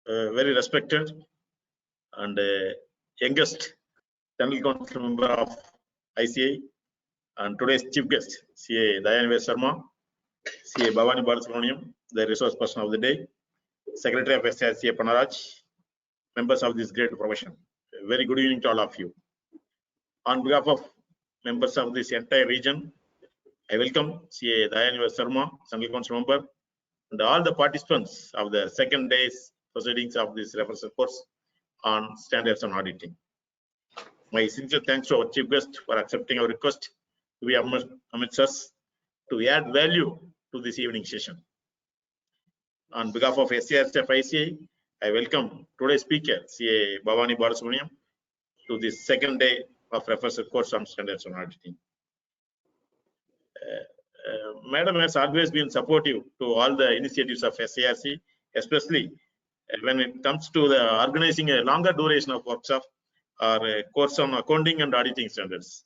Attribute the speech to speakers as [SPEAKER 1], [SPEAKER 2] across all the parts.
[SPEAKER 1] very respected and youngest General Council member of ICA, and today's chief guest, CA Dayanveer Sharma, CA Bhavani Balasubramaniam, the resource person of the day, Secretary of SIRCA Panaraj, members of this great profession. Very good evening to all of you. On behalf of members of this entire region, I welcome CA Dayanveer Sharma, Central Council member, and all the participants of the second day's proceedings of this refresher course on standards on auditing. My sincere thanks to our chief guest for accepting our request to be amidst us to add value to this evening session. On behalf of SCRCF ICA, I welcome today's speaker, CA Bhavani Balasubramaniam, to this second day of refresher course on standards on auditing. Madam has always been supportive to all the initiatives of SCRC, especially when it comes to the organizing a longer duration of workshop or a course on accounting and auditing standards.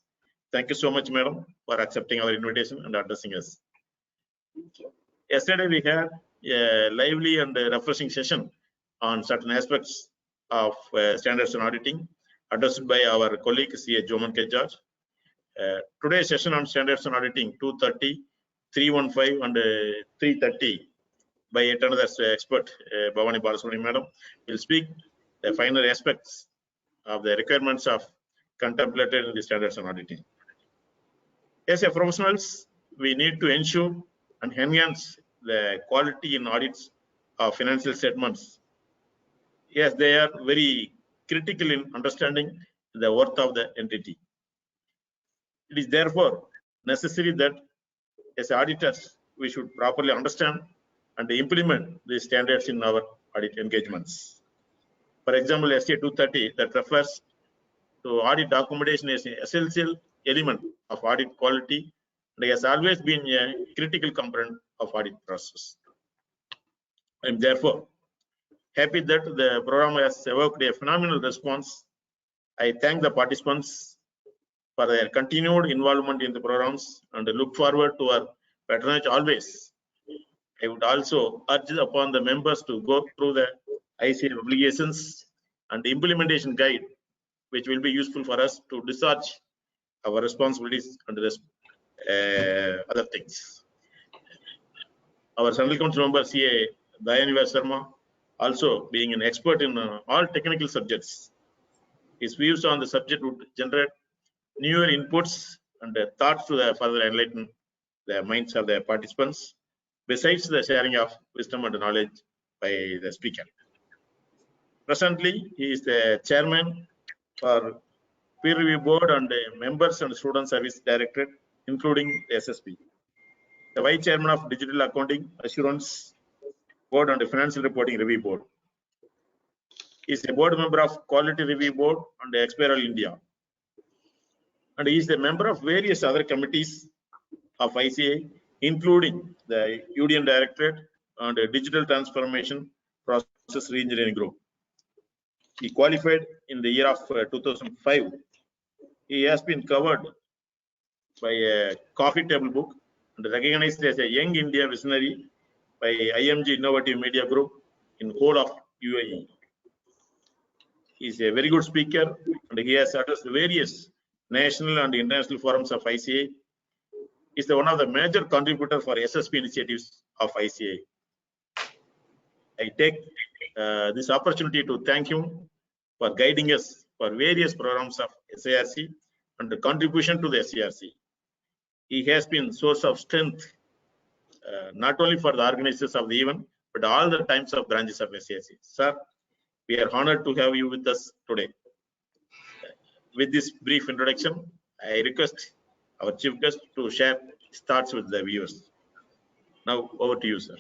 [SPEAKER 1] Thank you so much, madam, for accepting our invitation and addressing us. Yesterday we had a lively and refreshing session on certain aspects of standards on auditing addressed by our colleague CA Joman K. George. Today's session on standards on auditing 230, 315 and 330 by yet another expert, Bhavani Balasubramaniam madam, will speak the final aspects of the requirements of contemplated in the standards on auditing. As a professionals, we need to ensure and enhance the quality in audits of financial statements. Yes, they are very critical in understanding the worth of the entity. It is therefore necessary that as auditors, we should properly understand and implement these standards in our audit engagements. For example, SCA 230 that refers to audit documentation as an essential element of audit quality and has always been a critical component of audit process. I am therefore happy that the program has evoked a phenomenal response. I thank the participants for their continued involvement in the programs and look forward to our patronage always. I would also urge upon the members to go through the ICA obligations and the implementation guide, which will be useful for us to discharge our responsibilities and other things. Our Central Council member CA Dayanveer Sharma, also being an expert in all technical subjects, his views on the subject would generate newer inputs and thoughts to further enlighten the minds of the participants, besides the sharing of wisdom and knowledge by the speaker. Presently, he is the chairman for peer review board and members and student service directorate, including the SSB. The vice chairman of digital accounting assurance board and the financial reporting review board. He is a board member of quality review board and Experal India. And he is a member of various other committees of ICA, including the UDN Directorate and Digital Transformation Process Reengineering Group. He qualified in the year of 2005. He has been covered by a coffee table book and recognized as a Young India Visionary by IMG Innovative Media Group in whole of UAE. He is a very good speaker and he has addressed various national and international forums of ICA. He is one of the major contributors for SSP initiatives of ICA. I take this opportunity to thank him for guiding us for various programs of SIRC and the contribution to the SIRC. He has been source of strength not only for the organizers of the event, but all the times of branches of SIRC. Sir, we are honored to have you with us today. With this brief introduction, I request our chief guest to share his thoughts with the viewers. Now over to you, sir.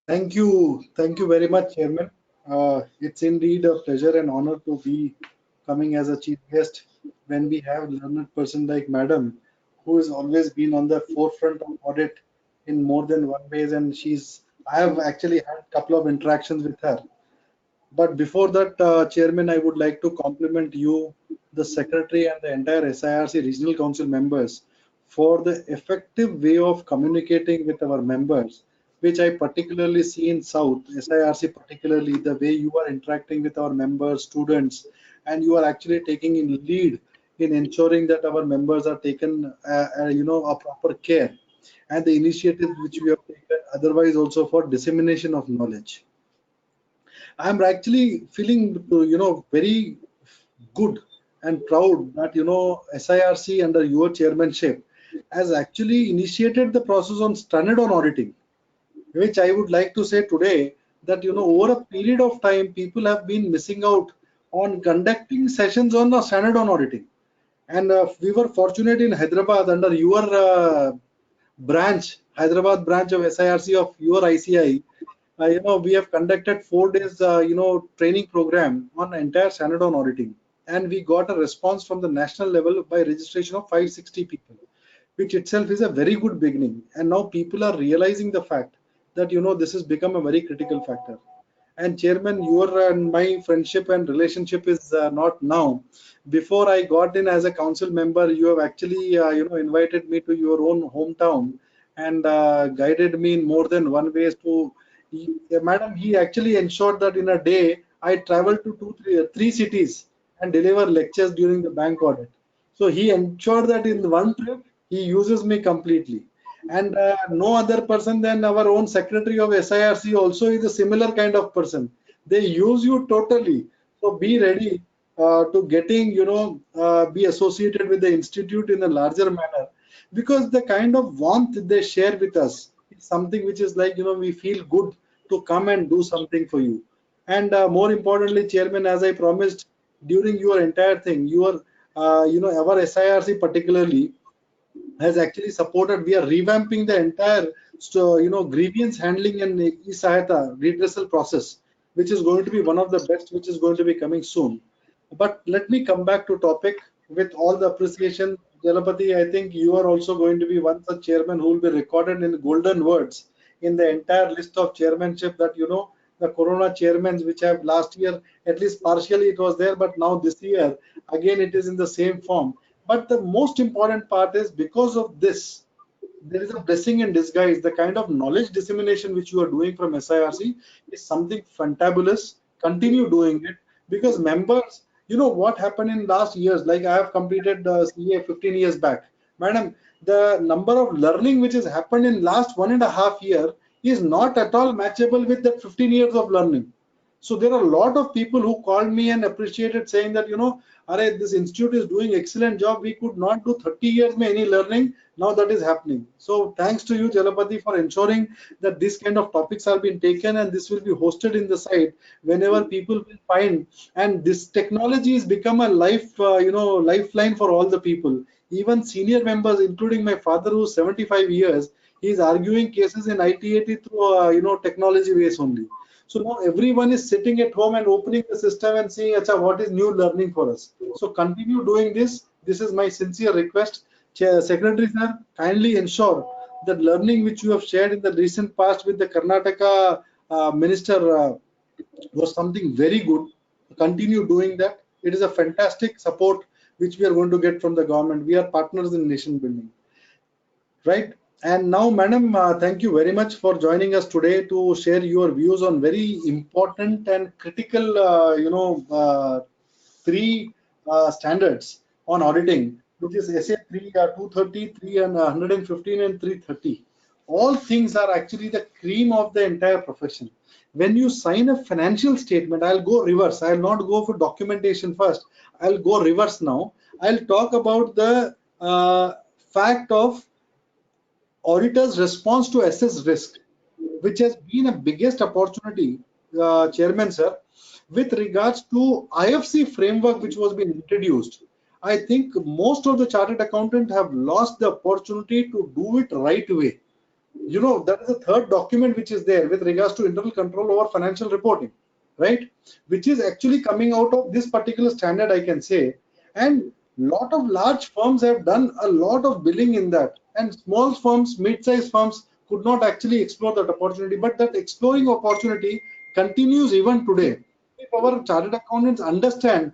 [SPEAKER 2] Thank you very much, Chairman. It's indeed a pleasure and honor to be coming as a chief guest when we have a learned person like Madam, who has always been on the forefront of audit in more than one ways, and I have actually had a couple of interactions with her. But before that, Chairman, I would like to compliment you, the Secretary and the entire SIRC Regional Council members for the effective way of communicating with our members, which I particularly see in South, SIRC particularly, the way you are interacting with our members, students, and you are actually taking in lead in ensuring that our members are taken, a proper care, and the initiatives which we have taken otherwise also for dissemination of knowledge. I'm actually feeling, very good and proud that, SIRC under your chairmanship has actually initiated the process on standard on auditing, which I would like to say today that, over a period of time, people have been missing out on conducting sessions on the standard on auditing. And we were fortunate in Hyderabad under your branch, Hyderabad branch of SIRC of your ICI. We have conducted 4 days, training program on entire standard on auditing, and we got a response from the national level by registration of 560 people, which itself is a very good beginning. And now people are realizing the fact that, this has become a very critical factor. And Chairman, your and my friendship and relationship is not now. Before I got in as a council member, you have actually, invited me to your own hometown and guided me in more than one ways to. Madam, he actually ensured that in a day I travel to three cities and deliver lectures during the bank audit. So he ensured that in one trip he uses me completely. And no other person than our own secretary of SIRC also is a similar kind of person. They use you totally. So be ready to getting, be associated with the institute in a larger manner, because the kind of warmth they share with us is something which is like, we feel good to come and do something for you. And more importantly, Chairman, as I promised during your entire thing, our SIRC particularly has actually supported. We are revamping the entire, grievance handling and e-Sahayata redressal process, which is going to be one of the best, which is going to be coming soon. But let me come back to topic with all the appreciation. Jalapati, I think you are also going to be one such chairman who will be recorded in golden words in the entire list of chairmanship that, the Corona chairmans, which have last year, at least partially it was there, but now this year, again, it is in the same form. But the most important part is because of this, there is a blessing in disguise. The kind of knowledge dissemination which you are doing from SIRC is something fantabulous. Continue doing it, because members, what happened in last years, like I have completed the CA 15 years back. Madam, the number of learning which has happened in last 1.5 year is not at all matchable with the 15 years of learning. So there are a lot of people who called me and appreciated, saying that, Arey, this institute is doing excellent job. We could not do 30 years में any learning. Now that is happening. So thanks to you, Jalapati, for ensuring that this kind of topics are being taken, and this will be hosted in the site whenever people will find. And this technology has become a lifeline for all the people. Even senior members, including my father, who's 75 years, he is arguing cases in ITAT through technology ways only. So now everyone is sitting at home and opening the system and seeing, Acha, what is new learning for us. So continue doing this. This is my sincere request. Secretary sir, kindly ensure that learning which you have shared in the recent past with the Karnataka minister was something very good. Continue doing that. It is a fantastic support which we are going to get from the government. We are partners in nation building. Right. And now, madam, thank you very much for joining us today to share your views on very important and critical, three standards on auditing, which is SA 230, 115, and 330. All things are actually the cream of the entire profession. When you sign a financial statement, I'll go reverse. I'll not go for documentation first. I'll go reverse now. I'll talk about the fact of auditors' response to assess risk, which has been a biggest opportunity, Chairman sir, with regards to IFC framework which was being introduced. I think most of the chartered accountants have lost the opportunity to do it right way. That is the third document which is there with regards to internal control over financial reporting, right? Which is actually coming out of this particular standard, I can say. And lot of large firms have done a lot of billing in that, and small firms, mid-sized firms could not actually explore that opportunity. But that exploring opportunity continues even today. If our chartered accountants understand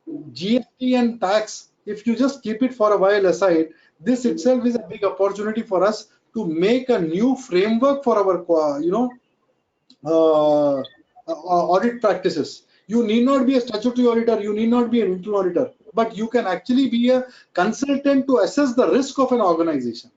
[SPEAKER 2] GST and tax, if you just keep it for a while aside, this itself is a big opportunity for us to make a new framework for our, audit practices. You need not be a statutory auditor, you need not be an internal auditor, but you can actually be a consultant to assess the risk of an organization.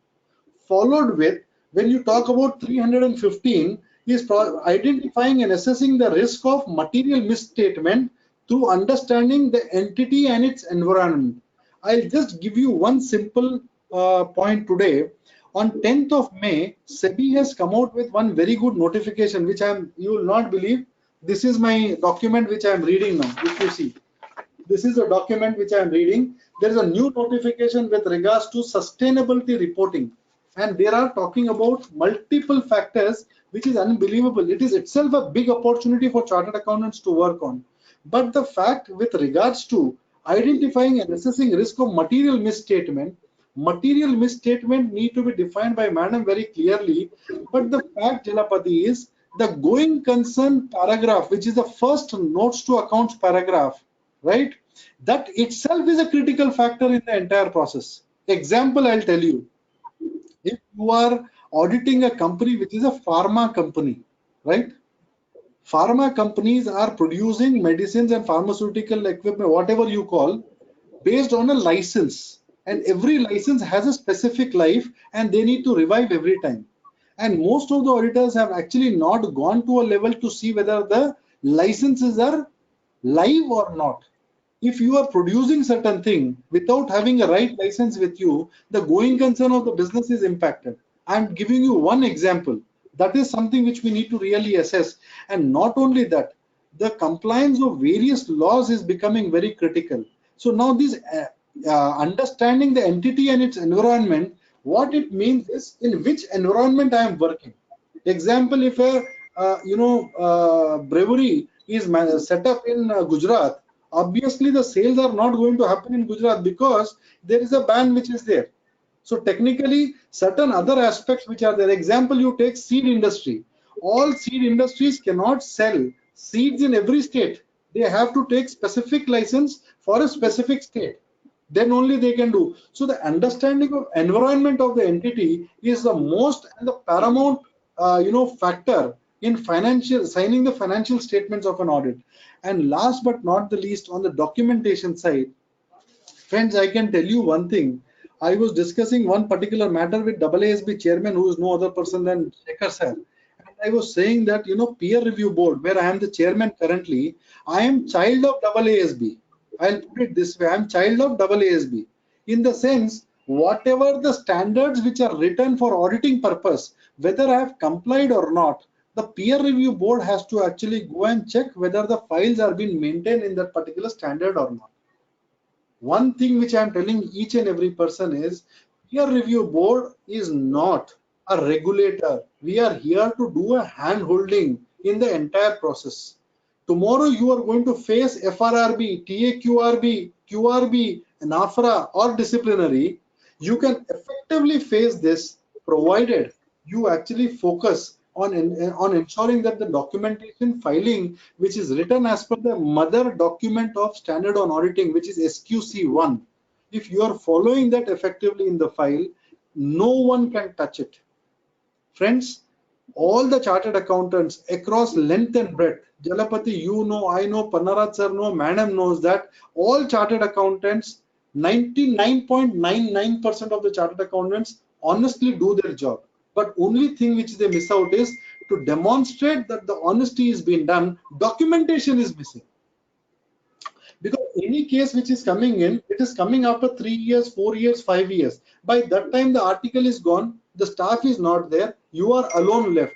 [SPEAKER 2] Followed with, when you talk about 315, is identifying and assessing the risk of material misstatement through understanding the entity and its environment. I'll just give you one simple point today. On 10th of May, SEBI has come out with one very good notification, which you will not believe. This is my document which I am reading now. If you see, this is a document which I am reading. There is a new notification with regards to sustainability reporting, and they are talking about multiple factors, which is unbelievable. It is itself a big opportunity for chartered accountants to work on. But the fact with regards to identifying and assessing risk of material misstatement need to be defined by madam very clearly. But the fact, Jalapati, is the going concern paragraph, which is the first notes to accounts paragraph, right? That itself is a critical factor in the entire process. Example, I'll tell you. If you are auditing a company which is a pharma company, right? Pharma companies are producing medicines and pharmaceutical equipment, whatever you call, based on a license. And every license has a specific life and they need to revive every time. And most of the auditors have actually not gone to a level to see whether the licenses are live or not. If you are producing certain thing without having a right license with you, the going concern of the business is impacted. I'm giving you one example. That is something which we need to really assess. And not only that, the compliance of various laws is becoming very critical. So now this understanding the entity and its environment, what it means is in which environment I am working. Example, if a brewery is set up in Gujarat, obviously the sales are not going to happen in Gujarat because there is a ban which is there. So technically certain other aspects which are there. Example, you take seed industry. All seed industries cannot sell seeds in every state. They have to take specific license for a specific state. Then only they can do. So the understanding of environment of the entity is the most and the paramount factor in signing the financial statements of an audit. And last but not the least, on the documentation side, friends, I can tell you one thing. I was discussing one particular matter with AASB chairman, who is no other person than Shekhar sir. And I was saying that, peer review board, where I am the chairman currently, I am child of AASB. I'll put it this way, I am child of AASB. In the sense, whatever the standards which are written for auditing purpose, whether I have complied or not, the peer review board has to actually go and check whether the files are being maintained in that particular standard or not. One thing which I am telling each and every person is, peer review board is not a regulator. We are here to do a hand holding in the entire process. Tomorrow you are going to face FRRB, TAQRB, QRB, NAFRA or disciplinary. You can effectively face this provided you actually focus on ensuring that the documentation filing, which is written as per the mother document of standard on auditing, which is SQC1, if you are following that effectively in the file, no one can touch it. Friends, all the chartered accountants across length and breadth, Jalapati, you know, I know, Pannaraj sir know, madam knows that all chartered accountants, 99.99% of the chartered accountants honestly do their job. But only thing which they miss out is to demonstrate that the honesty is being done, documentation is missing. Because any case which is coming in, it is coming after 3 years, 4 years, 5 years. By that time, the article is gone, the staff is not there, you are alone left.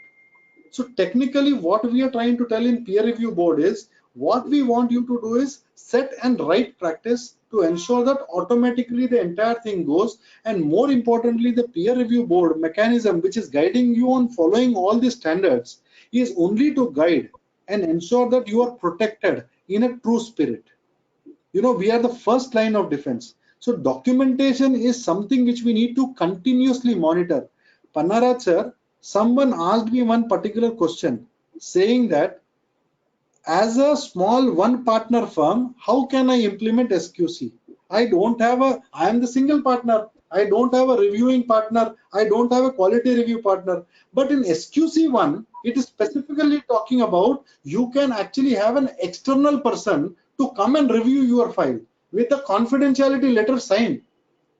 [SPEAKER 2] So technically, what we are trying to tell in peer review board is, what we want you to do is set and right practice to ensure that automatically the entire thing goes. And more importantly, the peer review board mechanism, which is guiding you on following all the standards, is only to guide and ensure that you are protected in a true spirit. We are the first line of defense. So documentation is something which we need to continuously monitor. Pannaraj sir, someone asked me one particular question saying that as a small one partner firm, how can I implement SQC? I am the single partner. I don't have a reviewing partner, I don't have a quality review partner. But in SQC1, it is specifically talking about you can actually have an external person to come and review your file with a confidentiality letter signed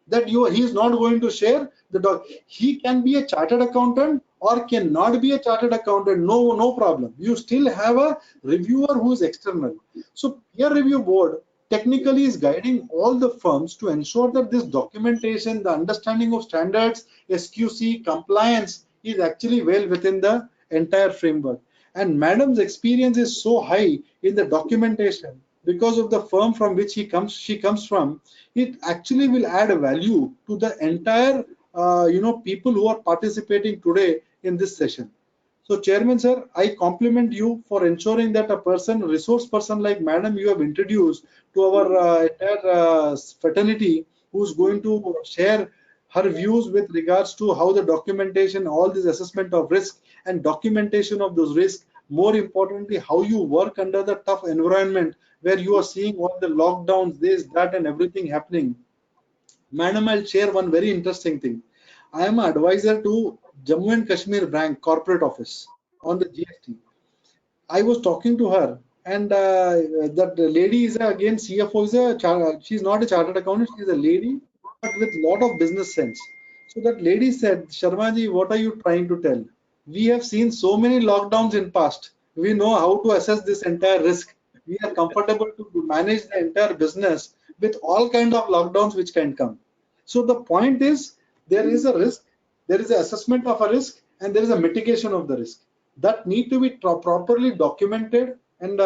[SPEAKER 2] that he is not going to share the doc. He can be a chartered accountant or cannot be a chartered accountant. No problem. You still have a reviewer who is external. So peer review board technically is guiding all the firms to ensure that this documentation, the understanding of standards, SQC, compliance is actually well within the entire framework. And madam's experience is so high in the documentation because of the firm from which she comes from. It actually will add a value to the entire people who are participating today in this session. So Chairman sir, I compliment you for ensuring that a resource person like madam you have introduced to our entire fraternity, who's going to share her views with regards to how the documentation, all this assessment of risk and documentation of those risks, more importantly, how you work under the tough environment where you are seeing all the lockdowns, this, that, and everything happening. Madam, I'll share one very interesting thing. I am an advisor to Jammu and Kashmir Bank corporate office on the GST. I was talking to her, and that lady is again CFO. She's not a chartered accountant. She's a lady, but with lot of business sense. So that lady said, Sharmaji, what are you trying to tell? We have seen so many lockdowns in past. We know how to assess this entire risk. We are comfortable to manage the entire business with all kind of lockdowns which can come. So the point is, there is a risk, there is an assessment of a risk, and there is a mitigation of the risk that need to be properly documented and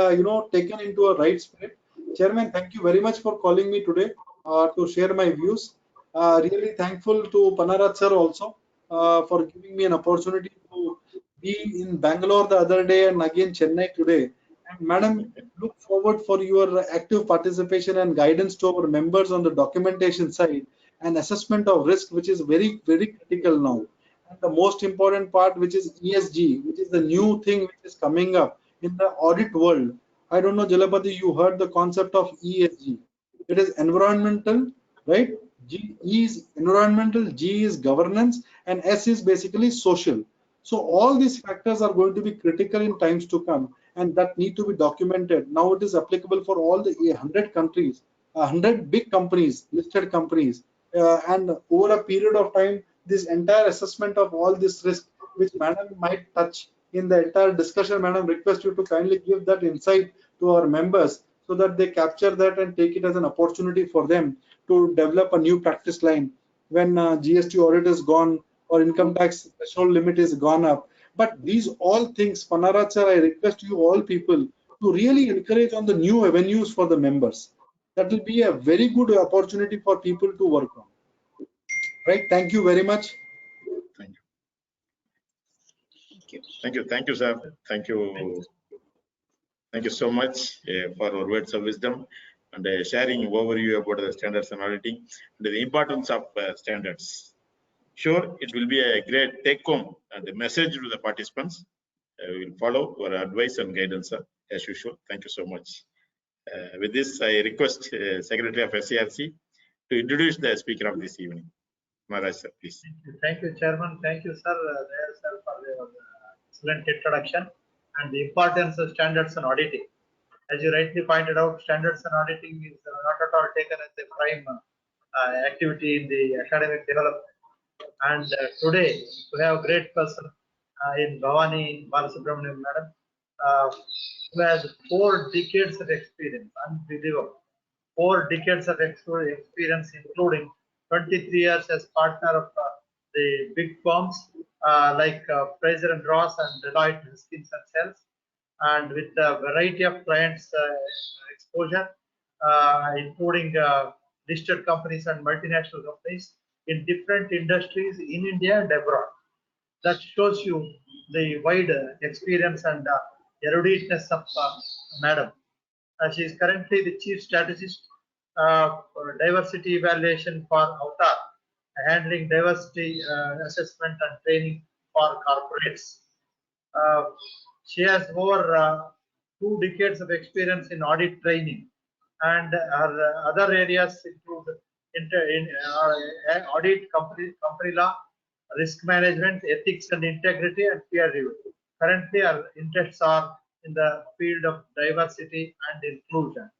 [SPEAKER 2] taken into a right spirit. Chairman, thank you very much for calling me today to share my views. Really thankful to Panarat sir also for giving me an opportunity to be in Bangalore the other day and again Chennai today. And madam, look forward for your active participation and guidance to our members on the documentation side and assessment of risk, which is very, very critical now. And the most important part, which is ESG, which is the new thing which is coming up in the audit world. I don't know, Jalapati, you heard the concept of ESG. It is environmental, right? E is environmental, G is governance, and S is basically social. So all these factors are going to be critical in times to come, and that need to be documented. Now it is applicable for all the 100 countries, 100 big companies, listed companies, and over a period of time, this entire assessment of all this risk, which madam might touch in the entire discussion, madam, request you to kindly give that insight to our members so that they capture that and take it as an opportunity for them to develop a new practice line when GST audit is gone or income tax threshold limit is gone up. But these all things, Panarat sir, I request you all people to really encourage on the new avenues for the members. That will be a very good opportunity for people to work on. Right. Thank you very much.
[SPEAKER 1] Thank you. Thank you, sir. Thank you. Thank you so much for our words of wisdom and sharing overview about the standards and auditing and the importance of standards. Sure, it will be a great take home and a message to the participants. We will follow our advice and guidance as usual. Thank you so much. With this, I request Secretary of SARC to introduce the speaker of this evening. Maharaj sir, please.
[SPEAKER 3] Thank you, Chairman. Thank you, sir, sir, for your excellent introduction and the importance of standards and auditing. As you rightly pointed out, standards and auditing is not at all taken as a prime activity in the academic development. And today, we have a great person in Bhavani Balasubramanian, madam, who has 4 decades of experience, unbelievable. 4 decades of experience, including 23 years as partner of the big firms like Fraser and Ross and Deloitte Haskins and Sells, and with a variety of clients exposure, including listed companies and multinational companies in different industries in India and abroad. That shows you the wide experience and eruditeness of madam. She is currently the chief strategist for diversity evaluation for Avtar, handling diversity assessment and training for corporates. She has over 2 decades of experience in audit training, and her other areas include audit, company law, risk management, ethics and integrity, and peer review. Currently, our interests are in the field of diversity and inclusion.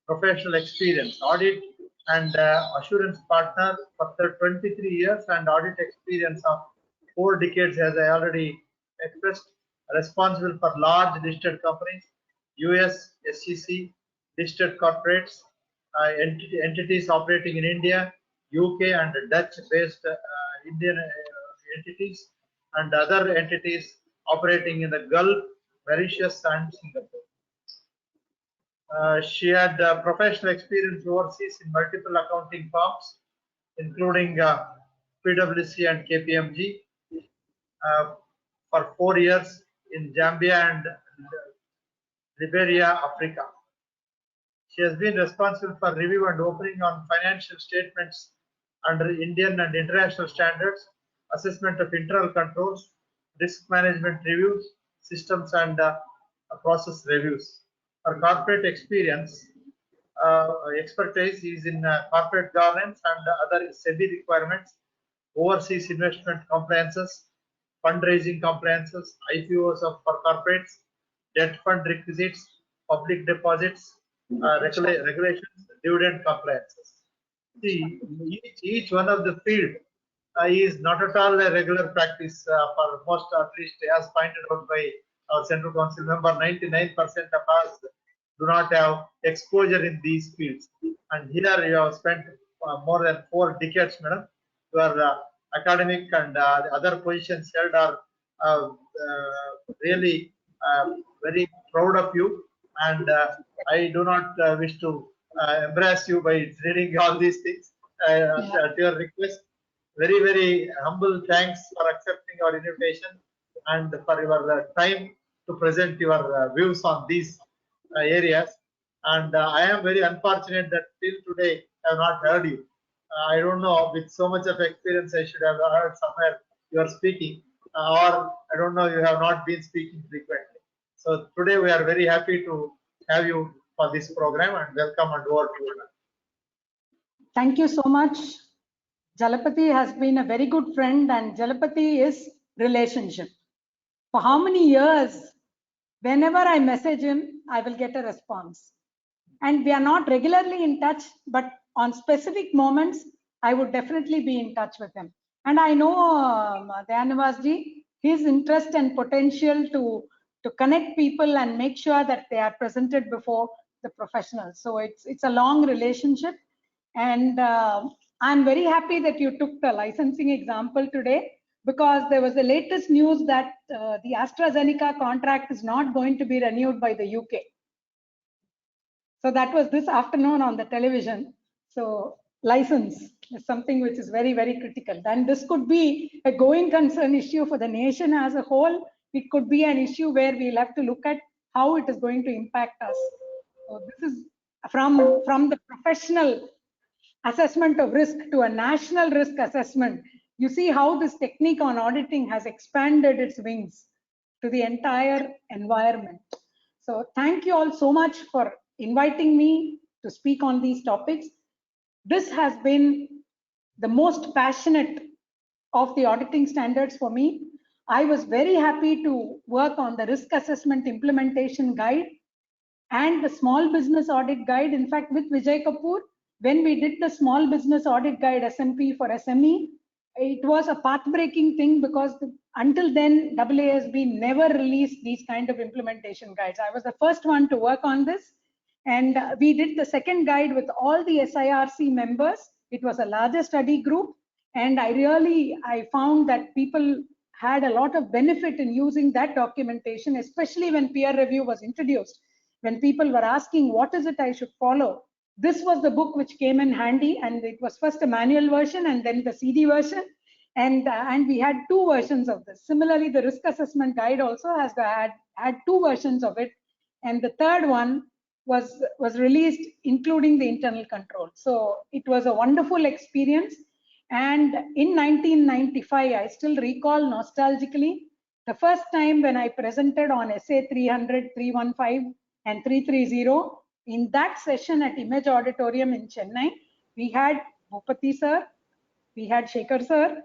[SPEAKER 3] Professional experience, audit and assurance partner for 23 years and audit experience of 4 decades, as I already expressed, responsible for large listed companies, US, SEC, listed corporates, entities operating in India, UK and Dutch-based Indian entities, and other entities operating in the Gulf, Mauritius and Singapore. She had professional experience overseas in multiple accounting firms, including PwC and KPMG, for 4 years in Zambia and Liberia, Africa. She has been responsible for review and opening on financial statements under Indian and international standards, assessment of internal controls, risk management reviews, systems and process reviews. Her corporate experience, expertise is in corporate governance and other SEBI requirements, overseas investment compliances, fundraising compliances, IPOs for corporates, debt fund requisites, public deposits, regulations, dividend compliances. See, each one of the field is not at all a regular practice for most, at least as pointed out by our Central Council member. 99% of us do not have exposure in these fields. And here you have spent more than 4 decades, madam. Your academic and other positions held are really very proud of you. And I do not wish to embarrass you by reading all these things at your request. Very, very humble thanks for accepting our invitation and for your time to present your views on these areas. And I am very unfortunate that till today I have not heard you. I don't know, with so much of experience, I should have heard somewhere you are speaking, or I don't know, you have not been speaking frequently. So today we are very happy to have you for this program, and welcome and over to you.
[SPEAKER 4] Thank you so much. Jalapati has been a very good friend, and Jalapati is relationship. For how many years, whenever I message him, I will get a response. And we are not regularly in touch, but on specific moments, I would definitely be in touch with him. And I know Dayanivasji, his interest and potential to connect people and make sure that they are presented before the professionals. So it's a long relationship. And I'm very happy that you took the licensing example today, because there was the latest news that the AstraZeneca contract is not going to be renewed by the UK. So that was this afternoon on the television. So license is something which is very, very critical. And this could be a going concern issue for the nation as a whole. It could be an issue where we'll have to look at how it is going to impact us. So this is from the professional assessment of risk to a national risk assessment. You see how this technique on auditing has expanded its wings to the entire environment. So thank you all so much for inviting me to speak on these topics. This has been the most passionate of the auditing standards for me. I was very happy to work on the risk assessment implementation guide and the small business audit guide. In fact, with Vijay Kapoor, when we did the small business audit guide SMP for SME, it was a path-breaking thing, because until then, AASB never released these kind of implementation guides. I was the first one to work on this. And we did the second guide with all the SIRC members. It was a larger study group. And I found that people had a lot of benefit in using that documentation, especially when peer review was introduced. When people were asking, what is it I should follow? This was the book which came in handy, and it was first a manual version and then the CD version. And we had 2 versions of this. Similarly, the risk assessment guide also has had 2 versions of it. And the third one was released, including the internal control. So it was a wonderful experience. And in 1995, I still recall nostalgically, the first time when I presented on SA 300, 315 and 330, in that session at Image Auditorium in Chennai, We had Bhupati sir, we had Shekhar sir,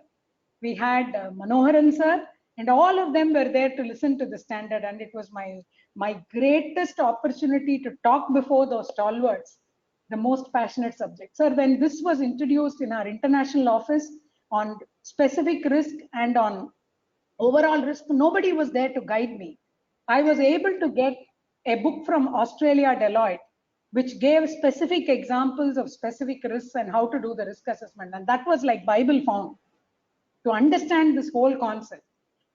[SPEAKER 4] we had Manoharan sir, and all of them were there to listen to the standard. And it was my greatest opportunity to talk before those stalwarts, the most passionate subject. Sir, when this was introduced in our international office on specific risk and on overall risk, nobody was there to guide me. I was able to get a book from Australia, Deloitte, which gave specific examples of specific risks and how to do the risk assessment. And that was like Bible found to understand this whole concept.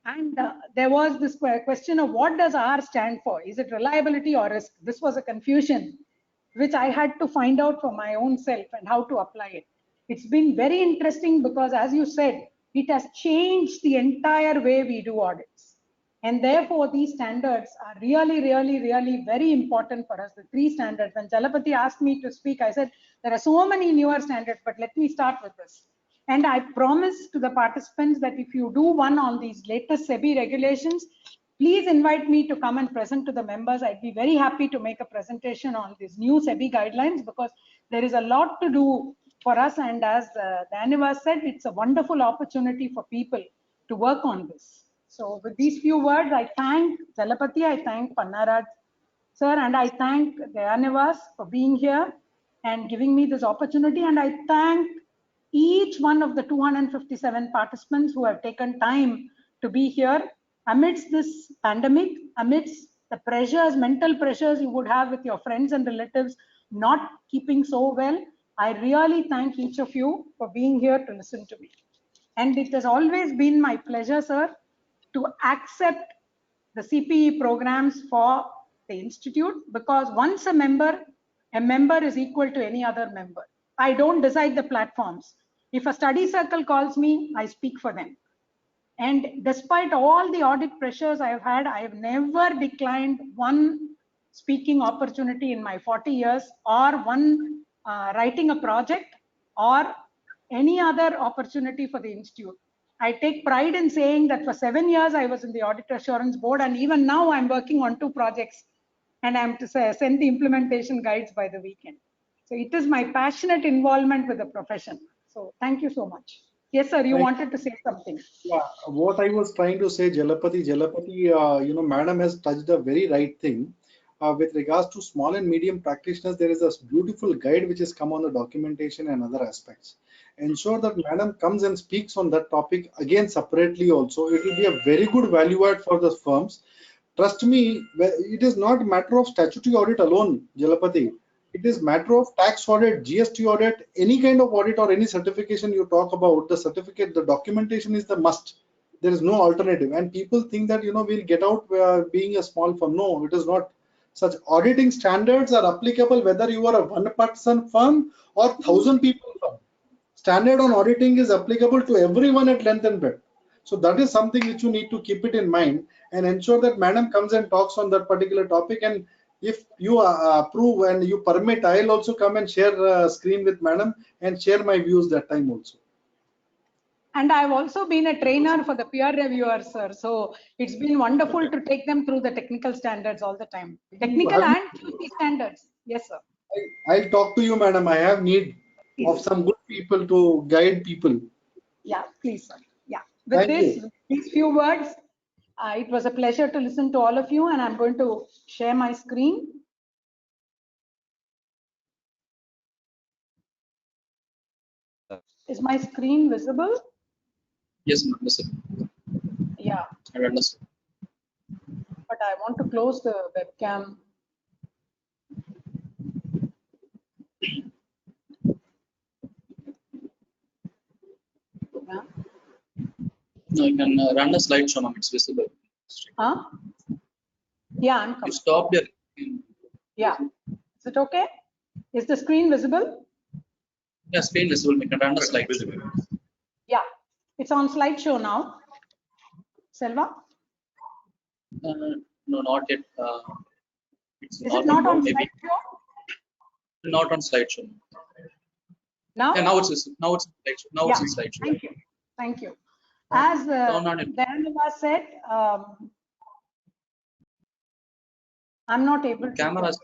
[SPEAKER 4] And there was this question of what does R stand for? Is it reliability or risk? This was a confusion which I had to find out for my own self and how to apply it. It's been very interesting because, as you said, it has changed the entire way we do audits. And therefore, these standards are really, really, really very important for us, the 3 standards. When Jalapati asked me to speak, I said, there are so many newer standards, but let me start with this. And I promise to the participants that if you do one on these latest SEBI regulations, please invite me to come and present to the members. I'd be very happy to make a presentation on these new SEBI guidelines because there is a lot to do for us. And as Dhanivas said, it's a wonderful opportunity for people to work on this. So with these few words, I thank Jalapati, I thank Pannaraj sir, and I thank Dhanivas for being here and giving me this opportunity. And I thank each one of the 257 participants who have taken time to be here amidst this pandemic, amidst the pressures, mental pressures you would have with your friends and relatives not keeping so well. I really thank each of you for being here to listen to me. And it has always been my pleasure, sir, to accept the CPE programs for the institute, because once a member is equal to any other member. I don't decide the platforms. If a study circle calls me, I speak for them. And despite all the audit pressures I have had, I have never declined one speaking opportunity in my 40 years or one writing a project or any other opportunity for the institute. I take pride in saying that for 7 years I was in the Audit Assurance Board, and even now I'm working on 2 projects and I'm to send the implementation guides by the weekend. So it is my passionate involvement with the profession. So thank you so much. Yes, sir, you wanted to say something.
[SPEAKER 2] Yeah, what I was trying to say, Jalapati, madam has touched a very right thing. With regards to small and medium practitioners, there is a beautiful guide which has come on the documentation and other aspects. Ensure that madam comes and speaks on that topic again separately also. It will be a very good value add for the firms. Trust me, it is not a matter of statutory audit alone, Jalapati. It is matter of tax audit, GST audit, any kind of audit or any certification you talk about, the certificate, the documentation is the must. There is no alternative. And people think that, we'll get out being a small firm. No, it is not. Such auditing standards are applicable whether you are a 1-person firm or 1,000 people firm. Standard on auditing is applicable to everyone at length and breadth. So that is something which you need to keep it in mind and ensure that madam comes and talks on that particular topic. And if you approve and you permit, I'll also come and share screen with madam and share my views that time also.
[SPEAKER 4] And I've also been a trainer for the peer reviewers, sir. So it's been wonderful to take them through the technical standards all the time. Technical and QC standards. Yes, sir.
[SPEAKER 2] I'll talk to you, madam. I have need of some good people to guide people.
[SPEAKER 4] Yeah, please, sir. Yeah. With these few words, it was a pleasure to listen to all of you, and I'm going to share my screen. Is my screen visible?
[SPEAKER 5] Yes, ma'am. Visible.
[SPEAKER 4] Yeah.
[SPEAKER 5] I understand.
[SPEAKER 4] But I want to close the webcam. Yeah.
[SPEAKER 5] No, you can run a slideshow, ma'am. It's visible.
[SPEAKER 4] Huh? Yeah, I'm coming.
[SPEAKER 5] You stopped your.
[SPEAKER 4] Yeah. Is it okay? Is the screen visible?
[SPEAKER 5] Yeah, screen visible. You can run a slideshow.
[SPEAKER 4] Yeah, it's on slideshow now. Selva?
[SPEAKER 5] No, not yet. It's
[SPEAKER 4] Is it not on
[SPEAKER 5] maybe
[SPEAKER 4] slideshow?
[SPEAKER 5] not on slideshow.
[SPEAKER 4] Now?
[SPEAKER 5] Yeah, now it's slideshow. Now it's in slideshow.
[SPEAKER 4] Thank you. Thank you. As Dhanivas said, I'm not able to.
[SPEAKER 5] Camera is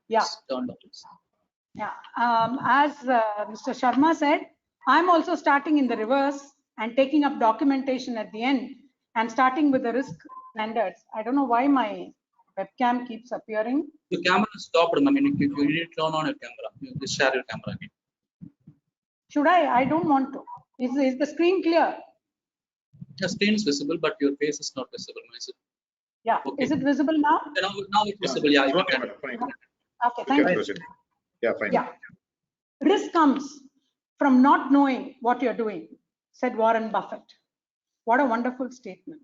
[SPEAKER 4] Yeah.
[SPEAKER 5] turned on.
[SPEAKER 4] Yeah, as Mr. Sharma said, I'm also starting in the reverse and taking up documentation at the end and starting with the risk standards. I don't know why my webcam keeps appearing.
[SPEAKER 5] Your camera is stopped, ma'am. You need to turn on your camera. You just share your camera again.
[SPEAKER 4] Should I? I don't want to. Is the screen clear?
[SPEAKER 5] Your screen is visible, but your face is not visible. Is it?
[SPEAKER 4] Yeah.
[SPEAKER 5] Okay.
[SPEAKER 4] Is it visible now?
[SPEAKER 5] Now it's visible. Yeah, you can.
[SPEAKER 1] Fine.
[SPEAKER 4] Okay,
[SPEAKER 1] You
[SPEAKER 4] thank
[SPEAKER 1] can
[SPEAKER 4] you.
[SPEAKER 1] proceed. Yeah, fine.
[SPEAKER 4] Yeah. Risk comes from not knowing what you're doing, said Warren Buffett. What a wonderful statement.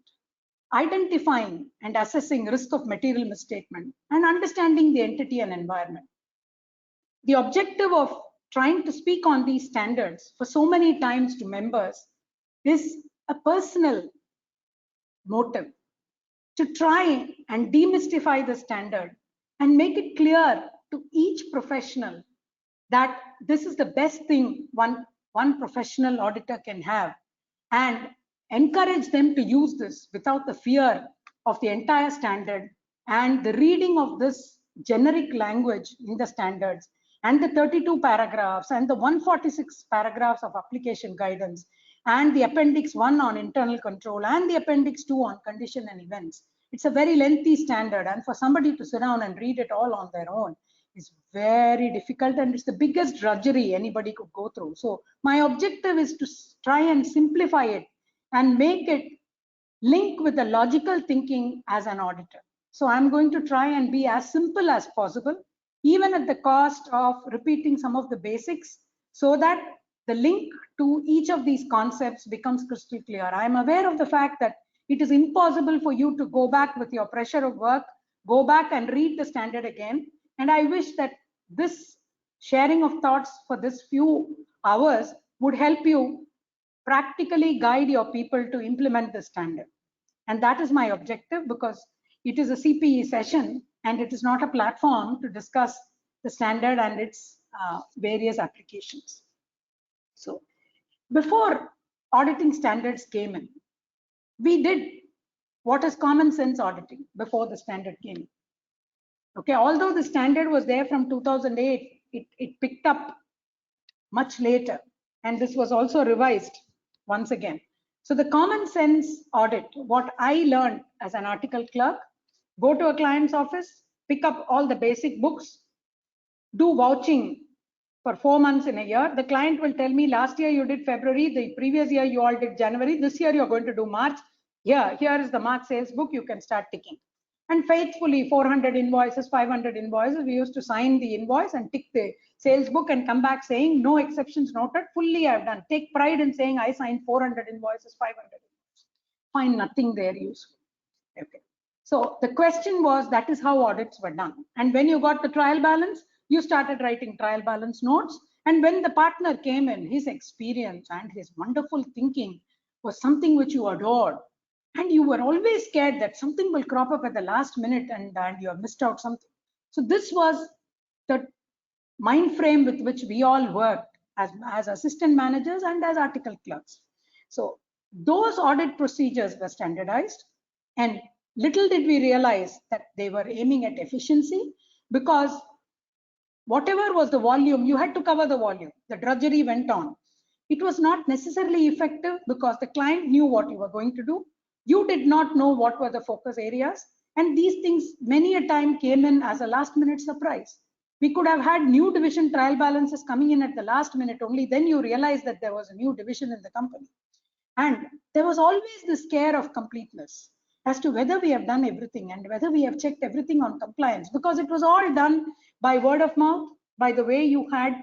[SPEAKER 4] Identifying and assessing risk of material misstatement and understanding the entity and environment. The objective of trying to speak on these standards for so many times to members is a personal motive to try and demystify the standard and make it clear to each professional that this is the best thing one professional auditor can have, and encourage them to use this without the fear of the entire standard and the reading of this generic language in the standards and the 32 paragraphs and the 146 paragraphs of application guidance and the appendix 1 on internal control and the appendix 2 on condition and events. It's a very lengthy standard, and for somebody to sit down and read it all on their own is very difficult, and it's the biggest drudgery anybody could go through. So my objective is to try and simplify it and make it link with the logical thinking as an auditor. So I'm going to try and be as simple as possible, even at the cost of repeating some of the basics, so that the link to each of these concepts becomes crystal clear. I'm aware of the fact that it is impossible for you to go back with your pressure of work, go back and read the standard again. And I wish that this sharing of thoughts for this few hours would help you practically guide your people to implement the standard. And that is my objective, because it is a CPE session and it is not a platform to discuss the standard and its various applications. So before auditing standards came in, we did what is common sense auditing before the standard came in. Okay, although the standard was there from 2008, it picked up much later, and this was also revised once again. So the common sense audit, what I learned as an article clerk, go to a client's office, pick up all the basic books, do vouching for 4 months in a year. The client will tell me, last year you did February, the previous year you all did January, this year you're going to do March. Here is the March sales book, you can start ticking. And faithfully, 400 invoices, 500 invoices, we used to sign the invoice and tick the sales book and come back saying, no exceptions noted, fully I've done. Take pride in saying I signed 400 invoices, 500 invoices. Find nothing there useful. Okay. So the question was, that is how audits were done. And when you got the trial balance, you started writing trial balance notes. And when the partner came in, his experience and his wonderful thinking was something which you adored. And you were always scared that something will crop up at the last minute and you have missed out something. So this was the mind frame with which we all worked as assistant managers and as article clerks. So those audit procedures were standardized, and little did we realize that they were aiming at efficiency, because whatever was the volume, you had to cover the volume. The drudgery went on. It was not necessarily effective because the client knew what you were going to do. You did not know what were the focus areas. And these things many a time came in as a last minute surprise. We could have had new division trial balances coming in at the last minute. Only then you realize that there was a new division in the company. And there was always this scare of completeness as to whether we have done everything and whether we have checked everything on compliance, because it was all done by word of mouth, by the way you had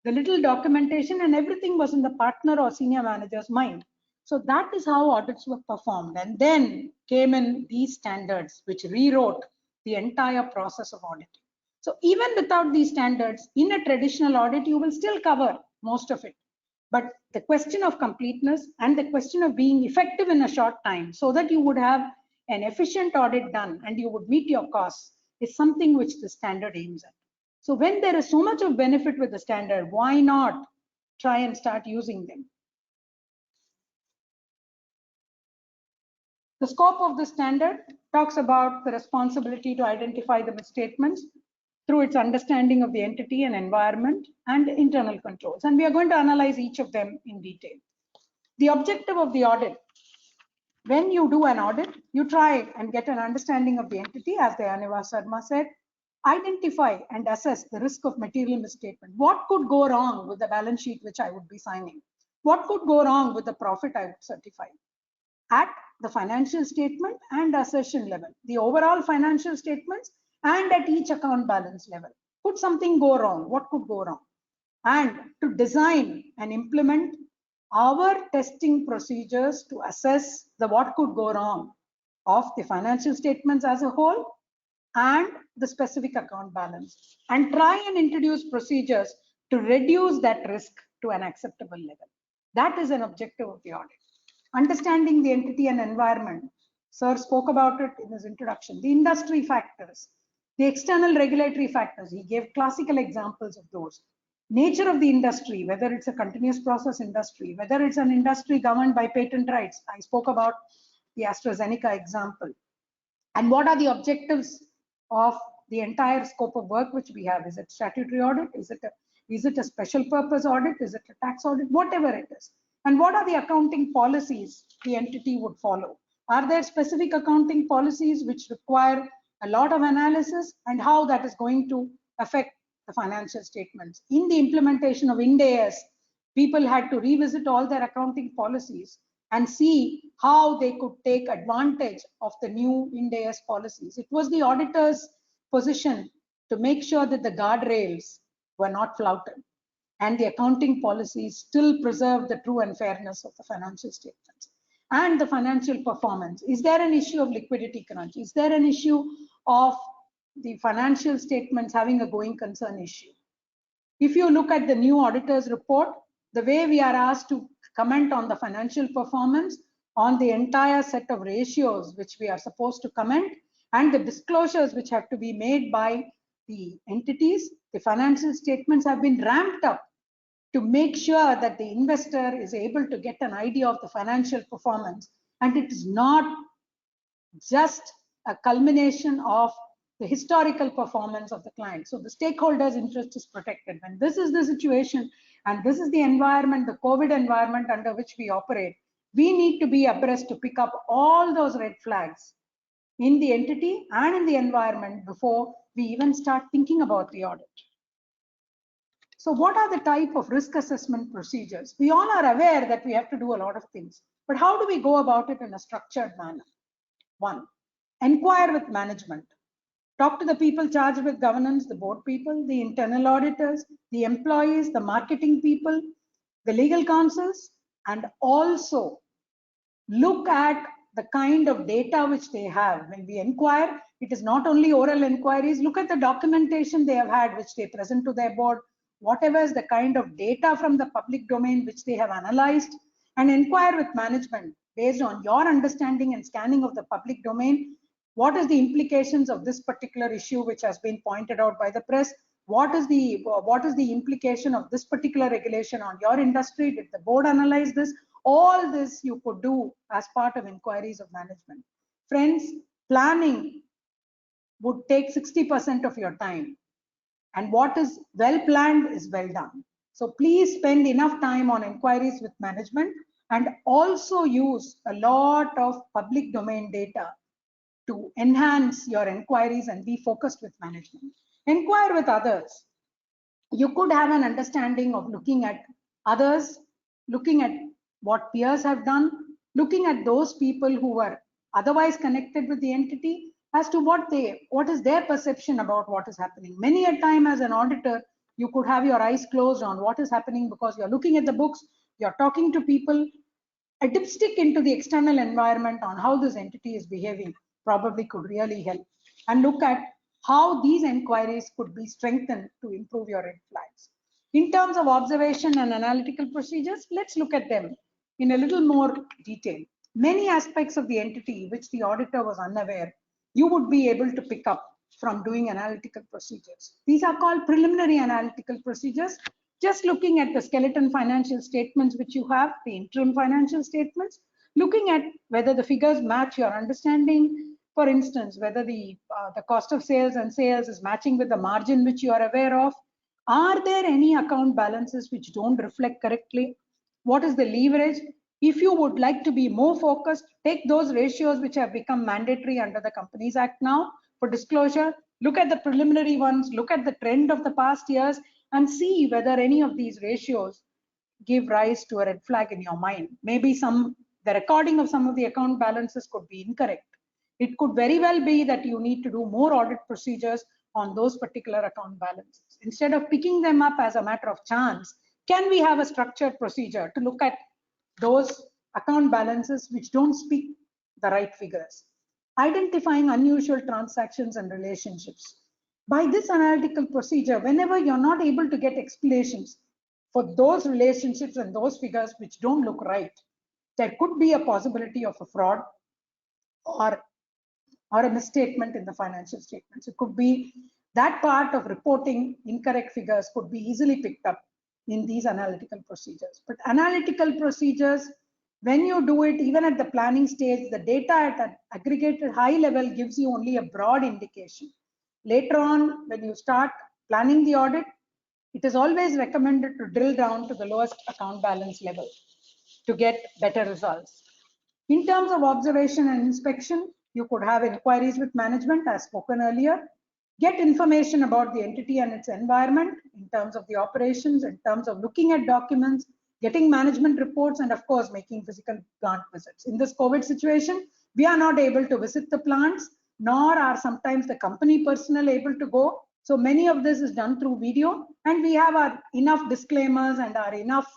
[SPEAKER 4] the little documentation, and everything was in the partner or senior manager's mind. So that is how audits were performed. And then came in these standards, which rewrote the entire process of auditing. So even without these standards, in a traditional audit, you will still cover most of it. But the question of completeness and the question of being effective in a short time so that you would have an efficient audit done and you would meet your costs is something which the standard aims at. So when there is so much of benefit with the standard, why not try and start using them? The scope of the standard talks about the responsibility to identify the misstatements, through its understanding of the entity and environment and internal controls. And we are going to analyze each of them in detail. The objective of the audit: when you do an audit, you try and get an understanding of the entity, as Dayaneva Sharma said, identify and assess the risk of material misstatement. What could go wrong with the balance sheet which I would be signing? What could go wrong with the profit I would certify? At the financial statement and assertion level, the overall financial statements and at each account balance level. Could something go wrong? What could go wrong? And to design and implement our testing procedures to assess the what could go wrong of the financial statements as a whole and the specific account balance, and try and introduce procedures to reduce that risk to an acceptable level. That is an objective of the audit. Understanding the entity and environment. Sir spoke about it in his introduction. The industry factors, the external regulatory factors. He gave classical examples of those. Nature of the industry, whether it's a continuous process industry, whether it's an industry governed by patent rights. I spoke about the AstraZeneca example. And what are the objectives of the entire scope of work which we have? Is it statutory audit? Is it a special purpose audit? Is it a tax audit? Whatever it is. And what are the accounting policies the entity would follow? Are there specific accounting policies which require a lot of analysis, and how that is going to affect the financial statements? In the implementation of Ind AS, people had to revisit all their accounting policies and see how they could take advantage of the new Ind AS policies. It was the auditor's position to make sure that the guardrails were not flouted and the accounting policies still preserve the true and fairness of the financial statements and the financial performance. Is there an issue of liquidity crunch? Is there an issue of the financial statements having a going concern issue? If you look at the new auditor's report, the way we are asked to comment on the financial performance, on the entire set of ratios which we are supposed to comment, and the disclosures which have to be made by the entities, the financial statements have been ramped up to make sure that the investor is able to get an idea of the financial performance, and it is not just a culmination of the historical performance of the client. So the stakeholders' interest is protected. When this is the situation and this is the environment, the COVID environment under which we operate, we need to be abreast to pick up all those red flags in the entity and in the environment before we even start thinking about the audit. So what are the type of risk assessment procedures? We all are aware that we have to do a lot of things, but how do we go about it in a structured manner? One, inquire with management. Talk to the people charged with governance, the board people, the internal auditors, the employees, the marketing people, the legal counsels, and also look at the kind of data which they have. When we inquire, it is not only oral inquiries. Look at the documentation they have had, which they present to their board, whatever is the kind of data from the public domain which they have analyzed, and inquire with management based on your understanding and scanning of the public domain. What is the implications of this particular issue which has been pointed out by the press? What is the implication of this particular regulation on your industry? Did the board analyze this? All this you could do as part of inquiries of management. Friends, planning would take 60% of your time, and what is well planned is well done. So please spend enough time on inquiries with management, and also use a lot of public domain data to enhance your inquiries and be focused with management. Inquire with others. You could have an understanding of looking at others, looking at what peers have done, looking at those people who were otherwise connected with the entity as to what is their perception about what is happening. Many a time as an auditor, you could have your eyes closed on what is happening because you're looking at the books, you're talking to people. A dipstick into the external environment on how this entity is behaving probably could really help. And look at how these inquiries could be strengthened to improve your red flags. In terms of observation and analytical procedures, let's look at them in a little more detail. Many aspects of the entity which the auditor was unaware, you would be able to pick up from doing analytical procedures. These are called preliminary analytical procedures. Just looking at the skeleton financial statements which you have, the interim financial statements, looking at whether the figures match your understanding, For instance, whether the cost of sales and sales is matching with the margin which you are aware of. Are there any account balances which don't reflect correctly? What is the leverage? If you would like to be more focused, take those ratios which have become mandatory under the Companies Act now for disclosure. Look at the preliminary ones, look at the trend of the past years, and see whether any of these ratios give rise to a red flag in your mind. Maybe the recording of some of the account balances could be incorrect. It could very well be that you need to do more audit procedures on those particular account balances. Instead of picking them up as a matter of chance, can we have a structured procedure to look at those account balances which don't speak the right figures? Identifying unusual transactions and relationships. By this analytical procedure, whenever you're not able to get explanations for those relationships and those figures which don't look right, there could be a possibility of a fraud or a misstatement in the financial statements. It could be that part of reporting incorrect figures could be easily picked up in these analytical procedures. But analytical procedures, when you do it, even at the planning stage, the data at an aggregated high level gives you only a broad indication. Later on, when you start planning the audit, it is always recommended to drill down to the lowest account balance level to get better results. In terms of observation and inspection, you could have inquiries with management as spoken earlier, get information about the entity and its environment in terms of the operations, in terms of looking at documents, getting management reports, and of course, making physical plant visits. In this COVID situation, we are not able to visit the plants, nor are sometimes the company personnel able to go. So many of this is done through video, and we have our enough disclaimers and our enough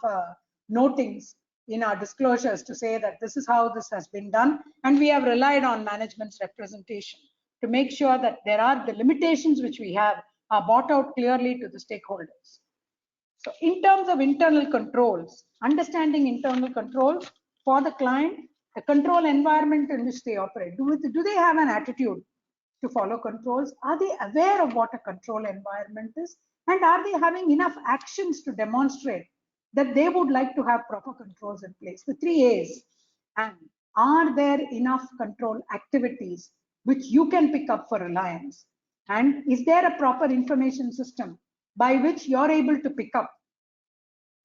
[SPEAKER 4] notings in our disclosures to say that this is how this has been done, and we have relied on management's representation to make sure that there are the limitations which we have are brought out clearly to the stakeholders. So in terms of internal controls, understanding internal controls for the client, the control environment in which they operate, do they have an attitude to follow controls? Are they aware of what a control environment is? And are they having enough actions to demonstrate that they would like to have proper controls in place? The 3 A's. And are there enough control activities which you can pick up for reliance? And is there a proper information system by which you're able to pick up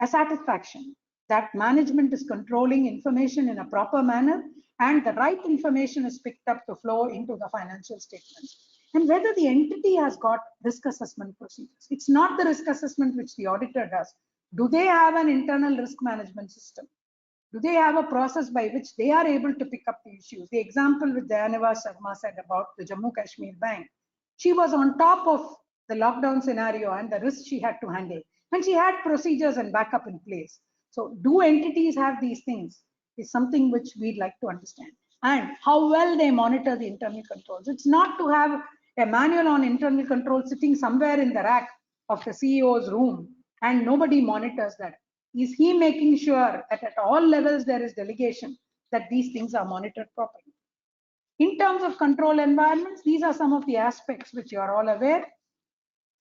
[SPEAKER 4] a satisfaction that management is controlling information in a proper manner and the right information is picked up to flow into the financial statements? And whether the entity has got risk assessment procedures. It's not the risk assessment which the auditor does. Do they have an internal risk management system? Do they have a process by which they are able to pick up the issues? The example which Dayaneva Sharma said about the Jammu Kashmir Bank, she was on top of the lockdown scenario and the risk she had to handle, and she had procedures and backup in place. So do entities have these things is something which we'd like to understand, and how well they monitor the internal controls. It's not to have a manual on internal control sitting somewhere in the rack of the CEO's room and nobody monitors that. Is he making sure that at all levels there is delegation, that these things are monitored properly? In terms of control environments, these are some of the aspects which you are all aware.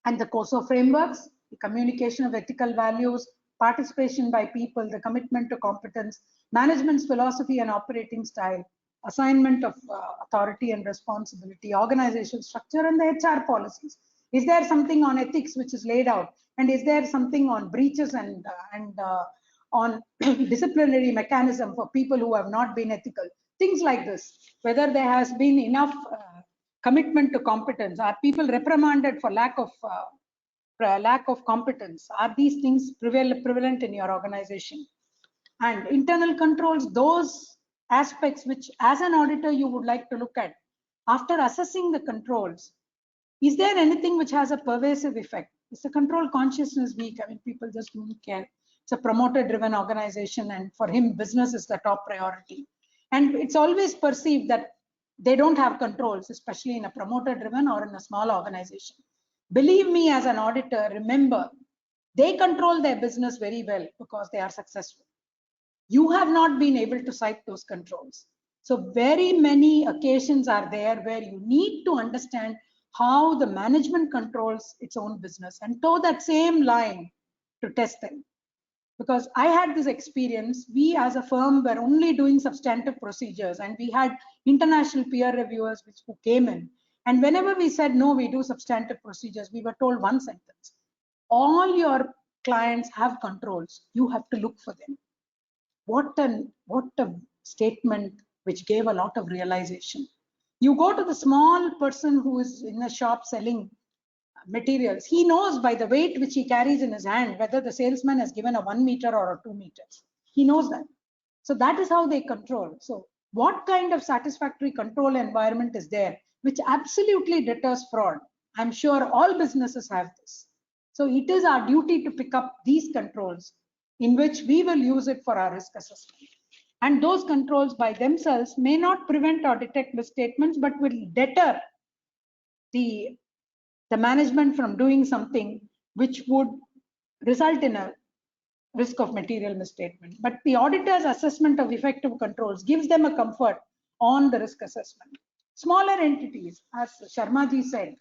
[SPEAKER 4] And the COSO frameworks, the communication of ethical values, participation by people, the commitment to competence, management's philosophy and operating style, assignment of authority and responsibility, organizational structure, and the HR policies. Is there something on ethics which is laid out? And is there something on breaches and on disciplinary mechanism for people who have not been ethical? Things like this, whether there has been enough commitment to competence. Are people reprimanded for lack of competence? Are these things prevalent in your organization? And internal controls, those aspects which as an auditor you would like to look at. After assessing the controls, is there anything which has a pervasive effect? Is the control consciousness weak? I mean, people just don't care. It's a promoter-driven organization, and for him, business is the top priority. And it's always perceived that they don't have controls, especially in a promoter-driven or in a small organization. Believe me, as an auditor, remember, they control their business very well because they are successful. You have not been able to cite those controls. So very many occasions are there where you need to understand how the management controls its own business and toe that same line to test them. Because I had this experience, we as a firm were only doing substantive procedures and we had international peer reviewers who came in. And whenever we said, no, we do substantive procedures, we were told one sentence: all your clients have controls. You have to look for them. What a statement which gave a lot of realization. You go to the small person who is in a shop selling materials. He knows by the weight which he carries in his hand whether the salesman has given a 1 meter or a 2 meters. He knows that. So that is how they control. So what kind of satisfactory control environment is there which absolutely deters fraud? I'm sure all businesses have this. So it is our duty to pick up these controls in which we will use it for our risk assessment. And those controls by themselves may not prevent or detect misstatements, but will deter the management from doing something which would result in a risk of material misstatement. But the auditor's assessment of effective controls gives them a comfort on the risk assessment. Smaller entities, as Sharmaji said,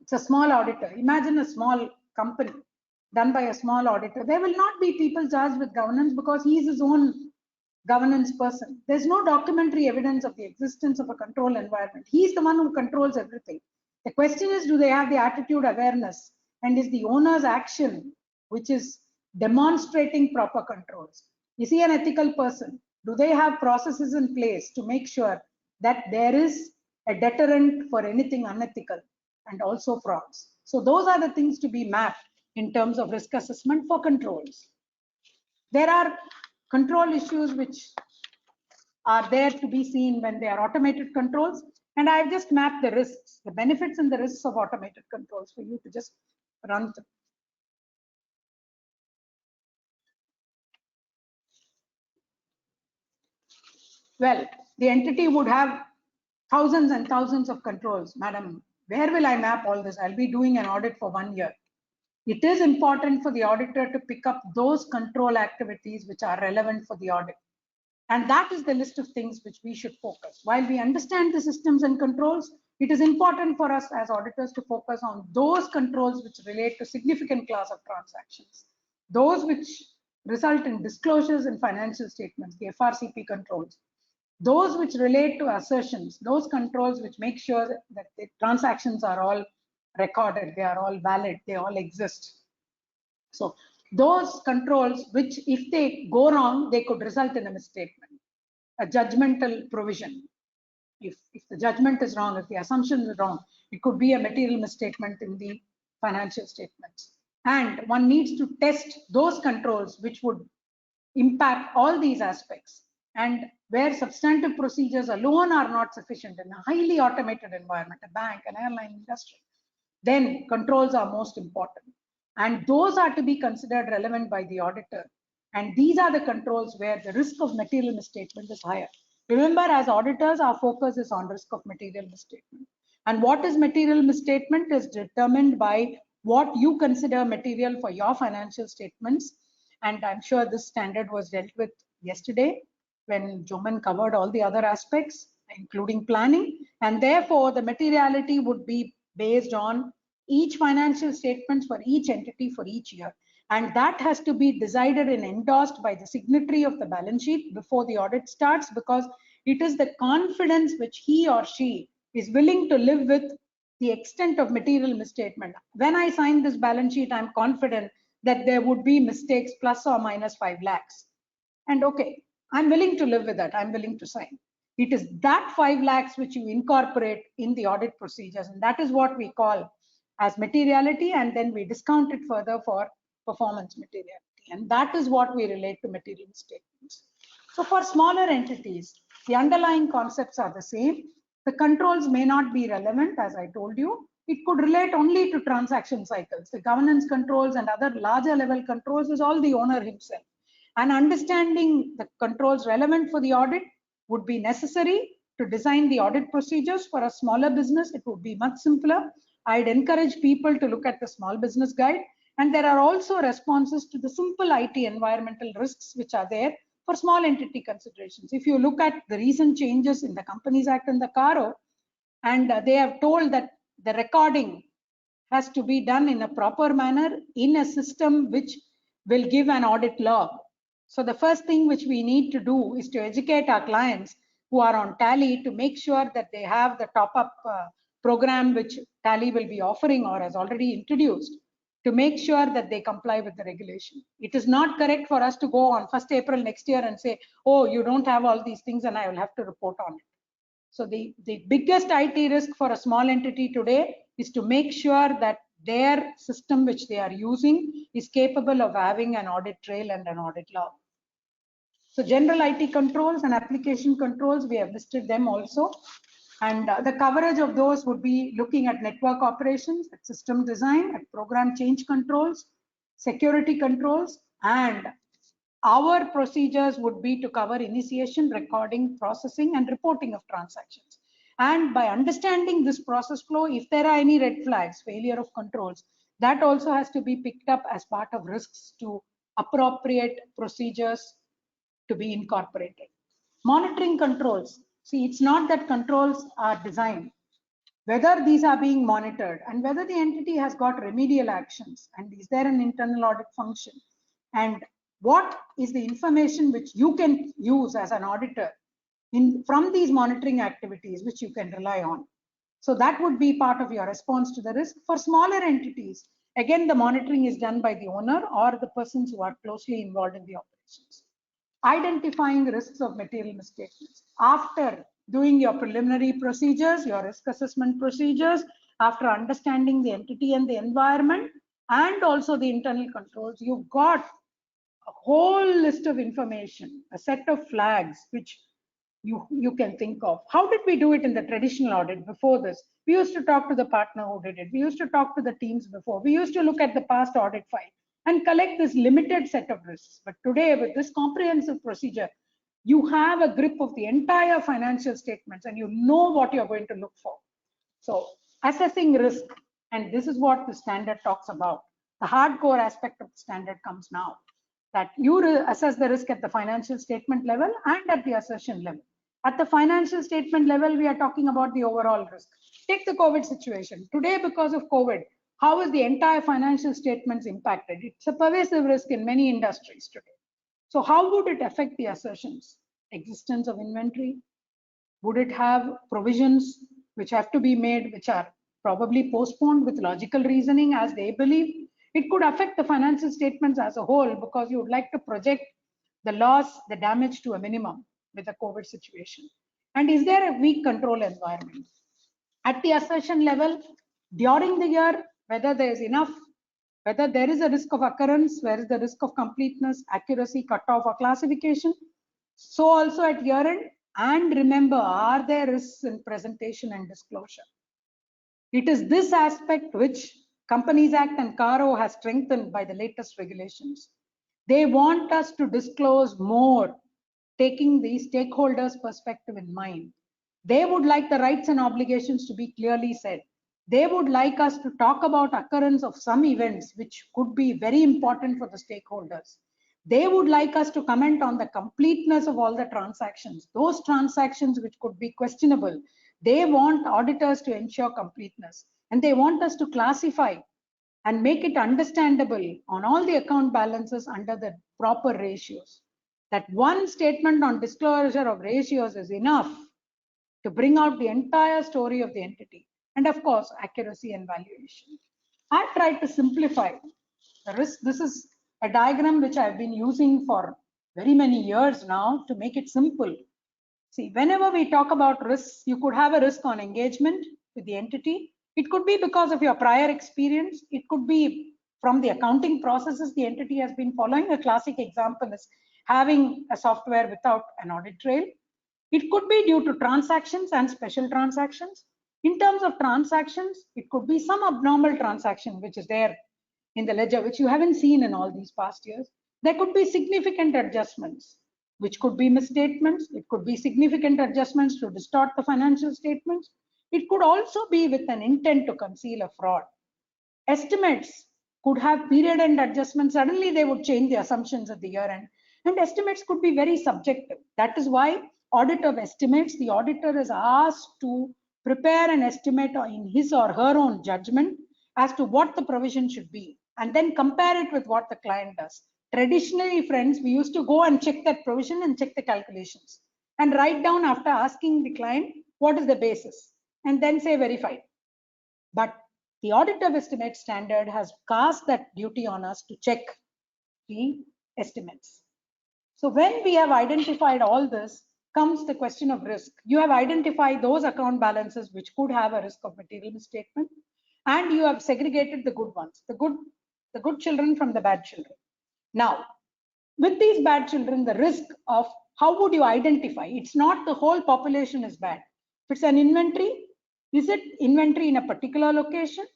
[SPEAKER 4] it's a small auditor. Imagine a small company done by a small auditor. There will not be people charged with governance because he is his own governance person. There's no documentary evidence of the existence of a control environment. He's the one who controls everything. The question is, do they have the attitude awareness, and is the owner's action which is demonstrating proper controls? Is he an ethical person? Do they have processes in place to make sure that there is a deterrent for anything unethical and also frauds? So those are the things to be mapped in terms of risk assessment for controls. There are control issues which are there to be seen when they are automated controls. And I've just mapped the risks, the benefits and the risks of automated controls for you to just run through. Well, the entity would have thousands and thousands of controls. Madam, where will I map all this? I'll be doing an audit for 1 year. It is important for the auditor to pick up those control activities which are relevant for the audit. And that is the list of things which we should focus. While we understand the systems and controls, it is important for us as auditors to focus on those controls which relate to significant class of transactions, those which result in disclosures in financial statements, the FRCP controls, those which relate to assertions, those controls which make sure that the transactions are all recorded, they are all valid, they all exist. So those controls which, if they go wrong, they could result in a misstatement, a judgmental provision. If the judgment is wrong, if the assumption is wrong, it could be a material misstatement in the financial statements. And one needs to test those controls which would impact all these aspects. And where substantive procedures alone are not sufficient in a highly automated environment, a bank, an airline industry, then controls are most important. And those are to be considered relevant by the auditor. And these are the controls where the risk of material misstatement is higher. Remember, as auditors, our focus is on risk of material misstatement. And what is material misstatement is determined by what you consider material for your financial statements. And I'm sure this standard was dealt with yesterday when Joman covered all the other aspects, including planning. And therefore, the materiality would be based on each financial statements for each entity for each year. And that has to be decided and endorsed by the signatory of the balance sheet before the audit starts, because it is the confidence which he or she is willing to live with the extent of material misstatement. When I sign this balance sheet, I'm confident that there would be mistakes plus or minus 5 lakhs. And okay, I'm willing to live with that. I'm willing to sign. It is that 5 lakhs which you incorporate in the audit procedures. And that is what we call as materiality. And then we discount it further for performance materiality. And that is what we relate to material misstatements. So for smaller entities, the underlying concepts are the same. The controls may not be relevant, as I told you. It could relate only to transaction cycles. The governance controls and other larger level controls is all the owner himself. And understanding the controls relevant for the audit would be necessary to design the audit procedures. For a smaller business, it would be much simpler. I'd encourage people to look at the small business guide. And there are also responses to the simple IT environmental risks which are there for small entity considerations. If you look at the recent changes in the Companies Act and the CARO, and they have told that the recording has to be done in a proper manner in a system which will give an audit log. So the first thing which we need to do is to educate our clients who are on Tally to make sure that they have the top-up program which Tally will be offering or has already introduced, to make sure that they comply with the regulation. It is not correct for us to go on 1st April next year and say, oh, you don't have all these things and I will have to report on it. So the biggest IT risk for a small entity today is to make sure that their system which they are using is capable of having an audit trail and an audit log. So general IT controls and application controls, we have listed them also. And the coverage of those would be looking at network operations, at system design, at program change controls, security controls, and our procedures would be to cover initiation, recording, processing, and reporting of transactions. And by understanding this process flow, if there are any red flags, failure of controls, that also has to be picked up as part of risks to appropriate procedures to be incorporated. Monitoring controls. See, it's not that controls are designed, whether these are being monitored and whether the entity has got remedial actions and is there an internal audit function, and what is the information which you can use as an auditor from these monitoring activities which you can rely on. So that would be part of your response to the risk. For smaller entities, again, the monitoring is done by the owner or the persons who are closely involved in the operations. Identifying risks of material misstatements. After doing your preliminary procedures, your risk assessment procedures, after understanding the entity and the environment, and also the internal controls, you've got a whole list of information, a set of flags which you can think of. How did we do it in the traditional audit before this? We used to talk to the partner who did it. We used to talk to the teams before. We used to look at the past audit file and collect this limited set of risks. But today, with this comprehensive procedure, you have a grip of the entire financial statements and you know what you're going to look for. So assessing risk, and this is what the standard talks about. The hardcore aspect of the standard comes now, that you assess the risk at the financial statement level and at the assertion level. At the financial statement level, we are talking about the overall risk. Take the COVID situation. Today, because of COVID, how is the entire financial statements impacted? It's a pervasive risk in many industries today. So how would it affect the assertions? Existence of inventory? Would it have provisions which have to be made, which are probably postponed with logical reasoning as they believe? It could affect the financial statements as a whole because you would like to project the loss, the damage to a minimum with the COVID situation. And is there a weak control environment? At the assertion level, during the year, whether there is enough, whether there is a risk of occurrence, where is the risk of completeness, accuracy, cutoff, or classification. So also at year end, and remember, are there risks in presentation and disclosure? It is this aspect which Companies Act and CARO has strengthened by the latest regulations. They want us to disclose more, taking the stakeholders' perspective in mind. They would like the rights and obligations to be clearly said. They would like us to talk about occurrence of some events which could be very important for the stakeholders. They would like us to comment on the completeness of all the transactions, those transactions which could be questionable. They want auditors to ensure completeness, and they want us to classify and make it understandable on all the account balances under the proper ratios. That one statement on disclosure of ratios is enough to bring out the entire story of the entity. And of course, accuracy and valuation. I tried to simplify the risk. This is a diagram which I've been using for very many years now to make it simple. See, whenever we talk about risks, you could have a risk on engagement with the entity. It could be because of your prior experience. It could be from the accounting processes the entity has been following. A classic example is having a software without an audit trail. It could be due to transactions and special transactions. In terms of transactions, it could be some abnormal transaction which is there in the ledger, which you haven't seen in all these past years. There could be significant adjustments, which could be misstatements. It could be significant adjustments to distort the financial statements. It could also be with an intent to conceal a fraud. Estimates could have period end adjustments. Suddenly they would change the assumptions at the year end. And estimates could be very subjective. That is why audit of estimates, the auditor is asked to prepare an estimate in his or her own judgment as to what the provision should be, and then compare it with what the client does. Traditionally, friends, we used to go and check that provision and check the calculations. and write down after asking the client what is the basis and then say verified. But the audit of estimate standard has cast that duty on us to check the estimates. So when we have identified all this, comes the question of risk. You have identified those account balances which could have a risk of material misstatement, and you have segregated the good ones, the good children from the bad children. Now, with these bad children, the risk of how would you identify? It's not the whole population is bad. If it's an inventory, is it inventory in a particular location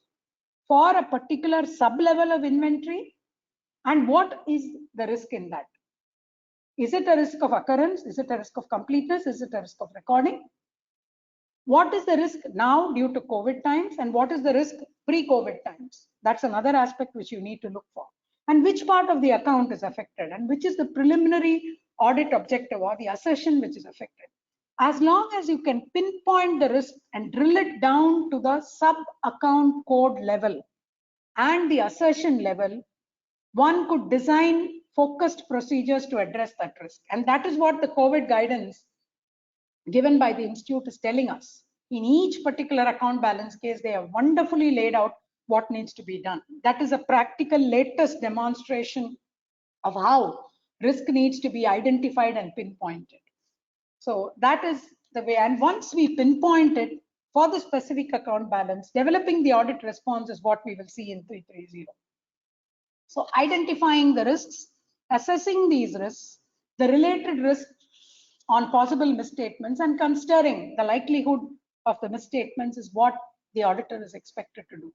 [SPEAKER 4] for a particular sub-level of inventory? And what is the risk in that? Is it a risk of occurrence? Is it a risk of completeness? Is it a risk of recording? What is the risk now due to COVID times, and what is the risk pre-COVID times? That's another aspect which you need to look for. And which part of the account is affected, and which is the preliminary audit objective or the assertion which is affected. As long as you can pinpoint the risk and drill it down to the sub-account code level and the assertion level, one could design focused procedures to address that risk. And that is what the COVID guidance given by the institute is telling us. In each particular account balance case, they have wonderfully laid out what needs to be done. That is a practical latest demonstration of how risk needs to be identified and pinpointed. So that is the way. And once we pinpoint it for the specific account balance, developing the audit response is what we will see in 330. So identifying the risks, assessing these risks, the related risks on possible misstatements, and considering the likelihood of the misstatements is what the auditor is expected to do.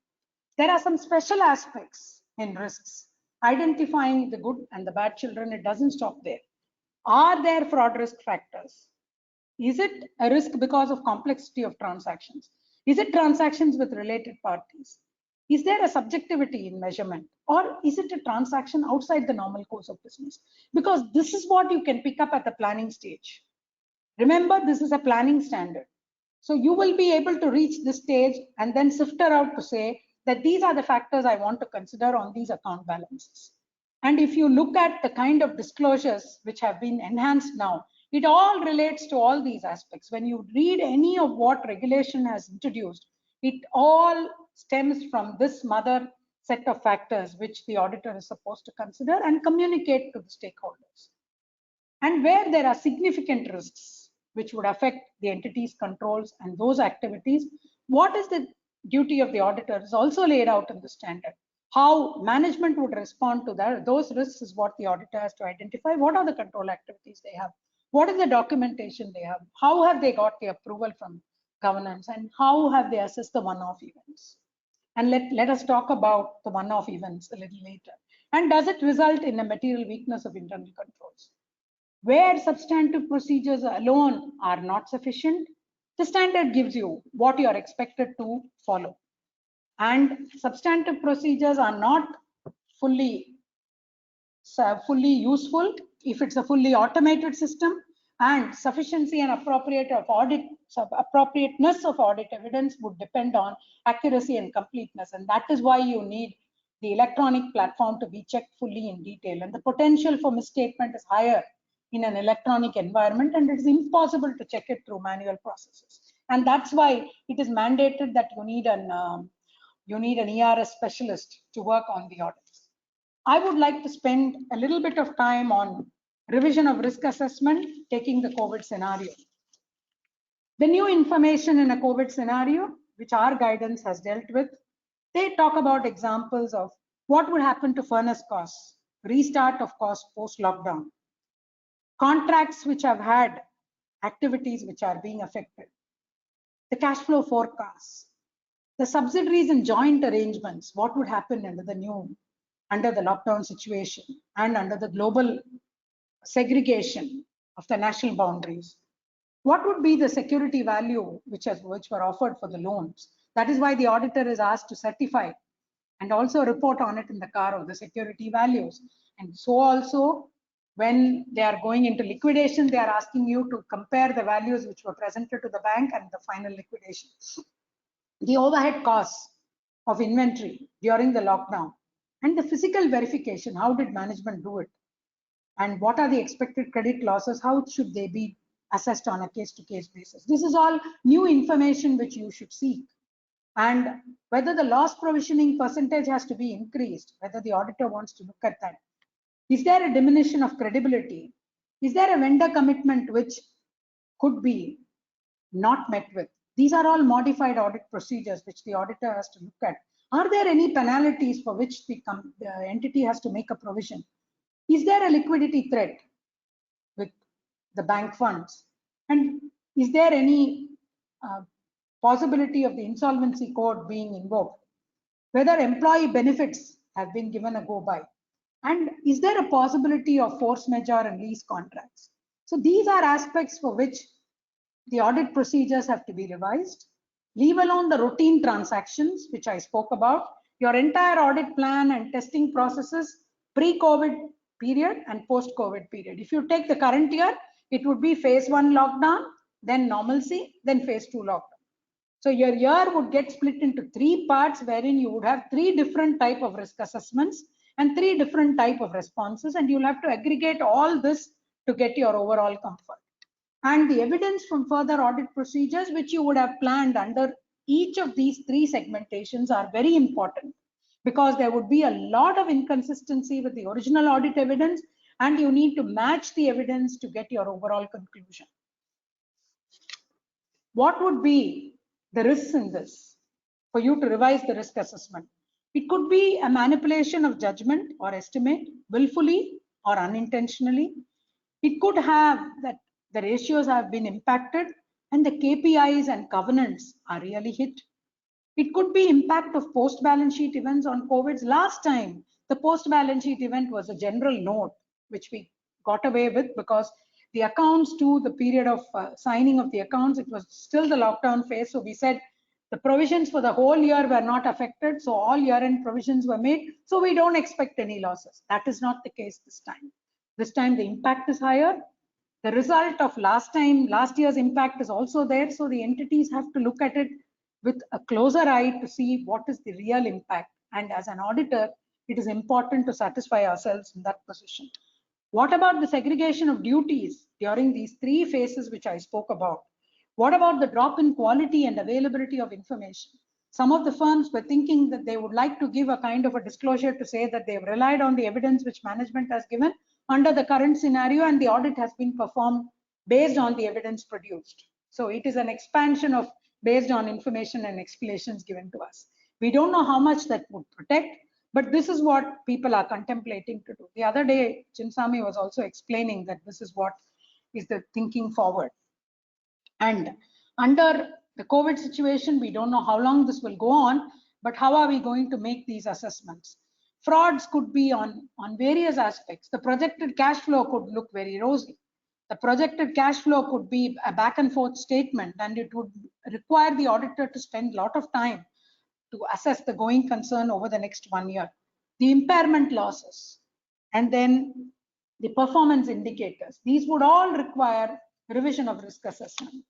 [SPEAKER 4] There are some special aspects in risks. Identifying the good and the bad children, it doesn't stop there. Are there fraud risk factors? Is it a risk because of complexity of transactions? Is it transactions with related parties? Is there a subjectivity in measurement, or is it a transaction outside the normal course of business? Because this is what you can pick up at the planning stage. Remember, this is a planning standard. So you will be able to reach this stage and then sift out to say that these are the factors I want to consider on these account balances. And if you look at the kind of disclosures which have been enhanced now, it all relates to all these aspects. When you read any of what regulation has introduced, it all stems from this mother set of factors which the auditor is supposed to consider and communicate to the stakeholders. And where there are significant risks which would affect the entity's controls and those activities, what is the duty of the auditor is also laid out in the standard. How management would respond to that, those risks is what the auditor has to identify. What are the control activities they have? What is the documentation they have? How have they got the approval from governance, and how have they assessed the one-off events? And let us talk about the one-off events a little later. And does it result in a material weakness of internal controls? Where substantive procedures alone are not sufficient, the standard gives you what you are expected to follow. And substantive procedures are not fully useful if it's a fully automated system, and sufficiency and appropriateness of audit evidence would depend on accuracy and completeness. And that is why you need the electronic platform to be checked fully in detail. And the potential for misstatement is higher in an electronic environment, and it is impossible to check it through manual processes. And that's why it is mandated that you need an ERS specialist to work on the audits. I would like to spend a little bit of time on revision of risk assessment, taking the COVID scenario. The new information in a COVID scenario, which our guidance has dealt with, they talk about examples of what would happen to furnace costs, restart of costs post-lockdown, contracts which have had activities which are being affected, the cash flow forecasts, the subsidiaries and joint arrangements, what would happen under the lockdown situation and under the global segregation of the national boundaries. What would be the security value which were offered for the loans? That is why the auditor is asked to certify and also report on it in the CARO, the security values. And so also, when they are going into liquidation, they are asking you to compare the values which were presented to the bank and the final liquidation. The overhead costs of inventory during the lockdown and the physical verification, how did management do it? And what are the expected credit losses? How should they be assessed on a case-to-case basis. This is all new information which you should seek. And whether the loss provisioning percentage has to be increased, whether the auditor wants to look at that. Is there a diminution of credibility? Is there a vendor commitment which could be not met with? These are all modified audit procedures which the auditor has to look at. Are there any penalties for which the entity has to make a provision? Is there a liquidity threat with the bank funds? And is there any possibility of the insolvency code being invoked? Whether employee benefits have been given a go by? And is there a possibility of force majeure and lease contracts? So these are aspects for which the audit procedures have to be revised. Leave alone the routine transactions, which I spoke about, your entire audit plan and testing processes, pre-COVID period and post-COVID period. If you take the current year, it would be phase 1 lockdown, then normalcy, then phase 2 lockdown. So your year would get split into 3 parts, wherein you would have 3 different type of risk assessments and 3 different type of responses, and you'll have to aggregate all this to get your overall comfort. And the evidence from further audit procedures which you would have planned under each of these 3 segmentations are very important, because there would be a lot of inconsistency with the original audit evidence, and you need to match the evidence to get your overall conclusion. What would be the risks in this for you to revise the risk assessment? It could be a manipulation of judgment or estimate, willfully or unintentionally. It could have that the ratios have been impacted and the KPIs and covenants are really hit. It could be impact of post-balance sheet events on COVID's. Last time, the post-balance sheet event was a general note, which we got away with because the accounts to the period of signing of the accounts, it was still the lockdown phase. So we said the provisions for the whole year were not affected. So all year-end provisions were made. So we don't expect any losses. That is not the case this time. This time the impact is higher. The result of last year's impact is also there. So the entities have to look at it with a closer eye to see what is the real impact. And as an auditor, it is important to satisfy ourselves in that position. What about the segregation of duties during these 3 phases which I spoke about? What about the drop in quality and availability of information? Some of the firms were thinking that they would like to give a kind of a disclosure to say that they've relied on the evidence which management has given under the current scenario, and the audit has been performed based on the evidence produced. So it is an expansion of based on information and explanations given to us. We don't know how much that would protect, but this is what people are contemplating to do. The other day, Chinsami was also explaining that this is what is the thinking forward. And under the COVID situation, we don't know how long this will go on, but how are we going to make these assessments? Frauds could be on various aspects. The projected cash flow could look very rosy. The projected cash flow could be a back and forth statement, and it would require the auditor to spend a lot of time to assess the going concern over the next 1 year. The impairment losses, and then the performance indicators. These would all require revision of risk assessment.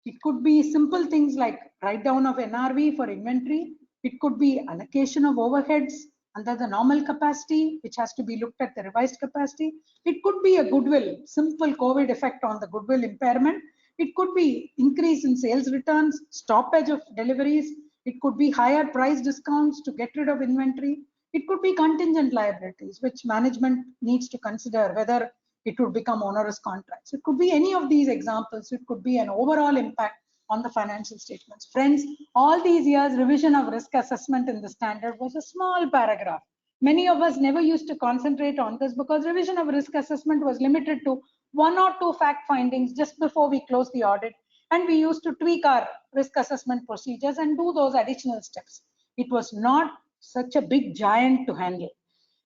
[SPEAKER 4] It could be simple things like write down of NRV for inventory. It could be allocation of overheads under the normal capacity, which has to be looked at the revised capacity. It could be a goodwill, simple COVID effect on the goodwill impairment. It could be increase in sales returns, stoppage of deliveries. It could be higher price discounts to get rid of inventory. It could be contingent liabilities, which management needs to consider whether it would become onerous contracts. It could be any of these examples. It could be an overall impact on the financial statements. Friends, all these years, revision of risk assessment in the standard was a small paragraph. Many of us never used to concentrate on this because revision of risk assessment was limited to 1 or 2 fact findings just before we close the audit. And we used to tweak our risk assessment procedures and do those additional steps. It was not such a big giant to handle.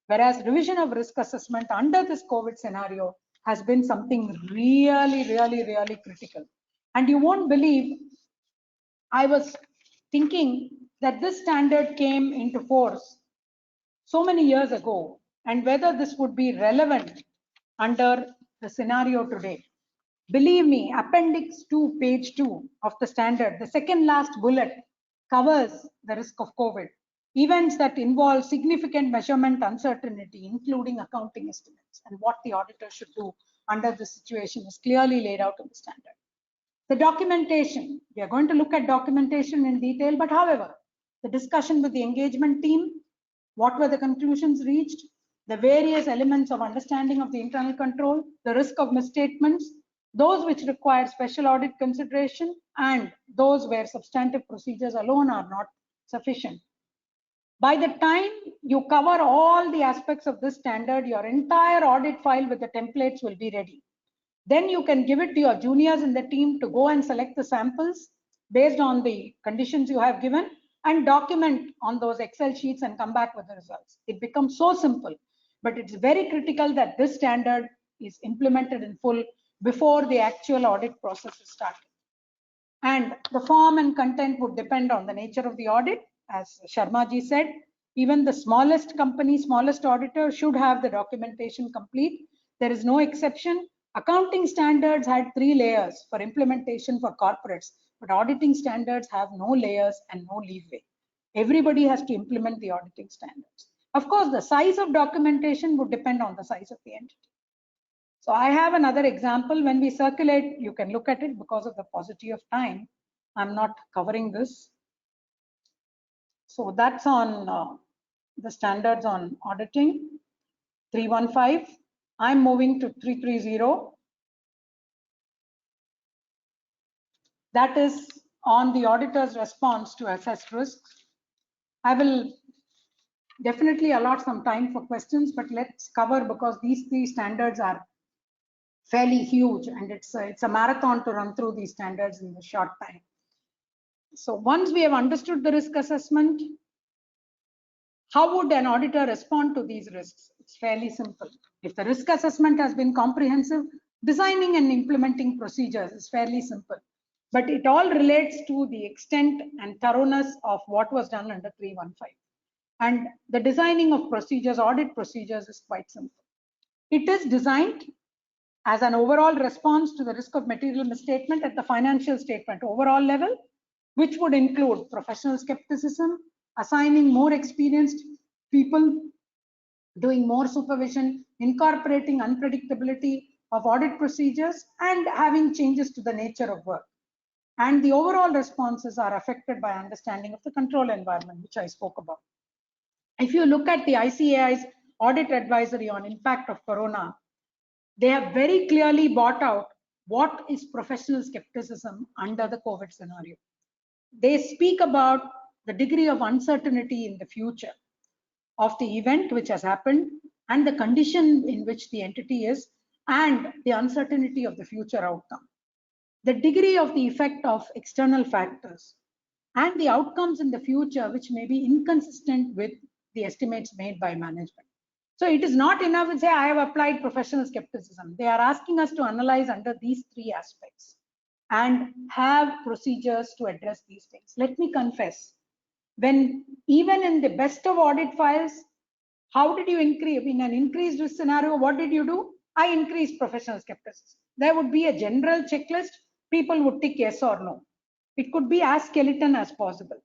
[SPEAKER 4] Whereas revision of risk assessment under this COVID scenario has been something really critical. And you won't believe, I was thinking that this standard came into force so many years ago, and whether this would be relevant under the scenario today. Believe me, Appendix 2, page 2 of the standard, the second last bullet covers the risk of COVID. Events that involve significant measurement uncertainty, including accounting estimates, and what the auditor should do under this situation is clearly laid out in the standard. The documentation, we are going to look at documentation in detail, but however, the discussion with the engagement team, what were the conclusions reached, the various elements of understanding of the internal control, the risk of misstatements, those which require special audit consideration, and those where substantive procedures alone are not sufficient. By the time you cover all the aspects of this standard, your entire audit file with the templates will be ready. Then you can give it to your juniors in the team to go and select the samples based on the conditions you have given and document on those Excel sheets and come back with the results. It becomes so simple, but it's very critical that this standard is implemented in full before the actual audit process is started. And the form and content would depend on the nature of the audit. As Sharma ji said, even the smallest company, smallest auditor should have the documentation complete. There is no exception. Accounting standards had 3 layers for implementation for corporates, but auditing standards have no layers and no leeway. Everybody has to implement the auditing standards. Of course, the size of documentation would depend on the size of the entity. So I have another example. When we circulate, you can look at it. Because of the paucity of time, I'm not covering this. So that's on the standards on auditing, 315. I'm moving to 330. That is on the auditor's response to assessed risks. I will definitely allot some time for questions, but let's cover, because these 3 standards are fairly huge and it's a marathon to run through these standards in a short time. So once we have understood the risk assessment, how would an auditor respond to these risks? It's fairly simple. If the risk assessment has been comprehensive, designing and implementing procedures is fairly simple. But it all relates to the extent and thoroughness of what was done under 315. And the designing of procedures, audit procedures, is quite simple. It is designed as an overall response to the risk of material misstatement at the financial statement overall level, which would include professional skepticism, assigning more experienced people, doing more supervision, incorporating unpredictability of audit procedures, and having changes to the nature of work. And the overall responses are affected by understanding of the control environment, which I spoke about. If you look at the ICAI's audit advisory on impact of corona, they have very clearly brought out what is professional skepticism under the COVID scenario. They speak about the degree of uncertainty in the future of the event which has happened and the condition in which the entity is and the uncertainty of the future outcome. The degree of the effect of external factors and the outcomes in the future which may be inconsistent with the estimates made by management. So it is not enough to say I have applied professional skepticism. They are asking us to analyze under these 3 aspects and have procedures to address these things. Let me confess, when even in the best of audit files, how did you increase in an increased risk scenario? What did you do? I increased professional skepticism. There would be a general checklist. People would tick yes or no. It could be as skeleton as possible.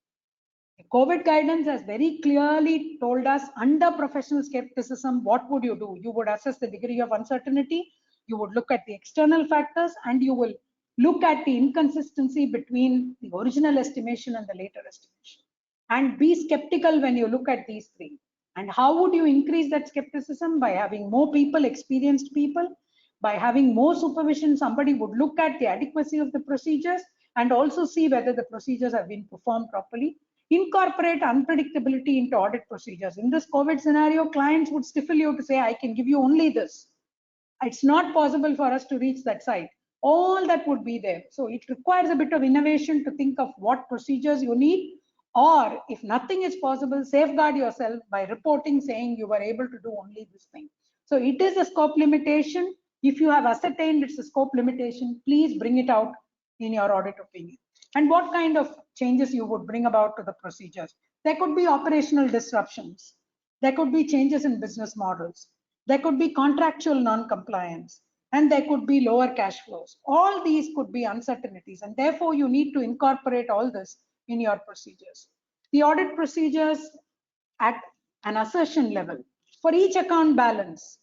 [SPEAKER 4] The COVID guidance has very clearly told us under professional skepticism, what would you do? You would assess the degree of uncertainty. You would look at the external factors and you will look at the inconsistency between the original estimation and the later estimation. And be skeptical when you look at these 3. And how would you increase that skepticism? By having more people, experienced people, by having more supervision. Somebody would look at the adequacy of the procedures and also see whether the procedures have been performed properly. Incorporate unpredictability into audit procedures. In this COVID scenario, clients would stifle you to say, I can give you only this. It's not possible for us to reach that site. All that would be there. So it requires a bit of innovation to think of what procedures you need, or if nothing is possible, safeguard yourself by reporting saying you were able to do only this thing. So it is a scope limitation. If you have ascertained it's a scope limitation, please bring it out in your audit opinion. And what kind of changes you would bring about to the procedures. There could be operational disruptions. There could be changes in business models. There could be contractual non-compliance. And there could be lower cash flows. All these could be uncertainties. And therefore, you need to incorporate all this in your procedures. The audit procedures at an assertion level. For each account balance,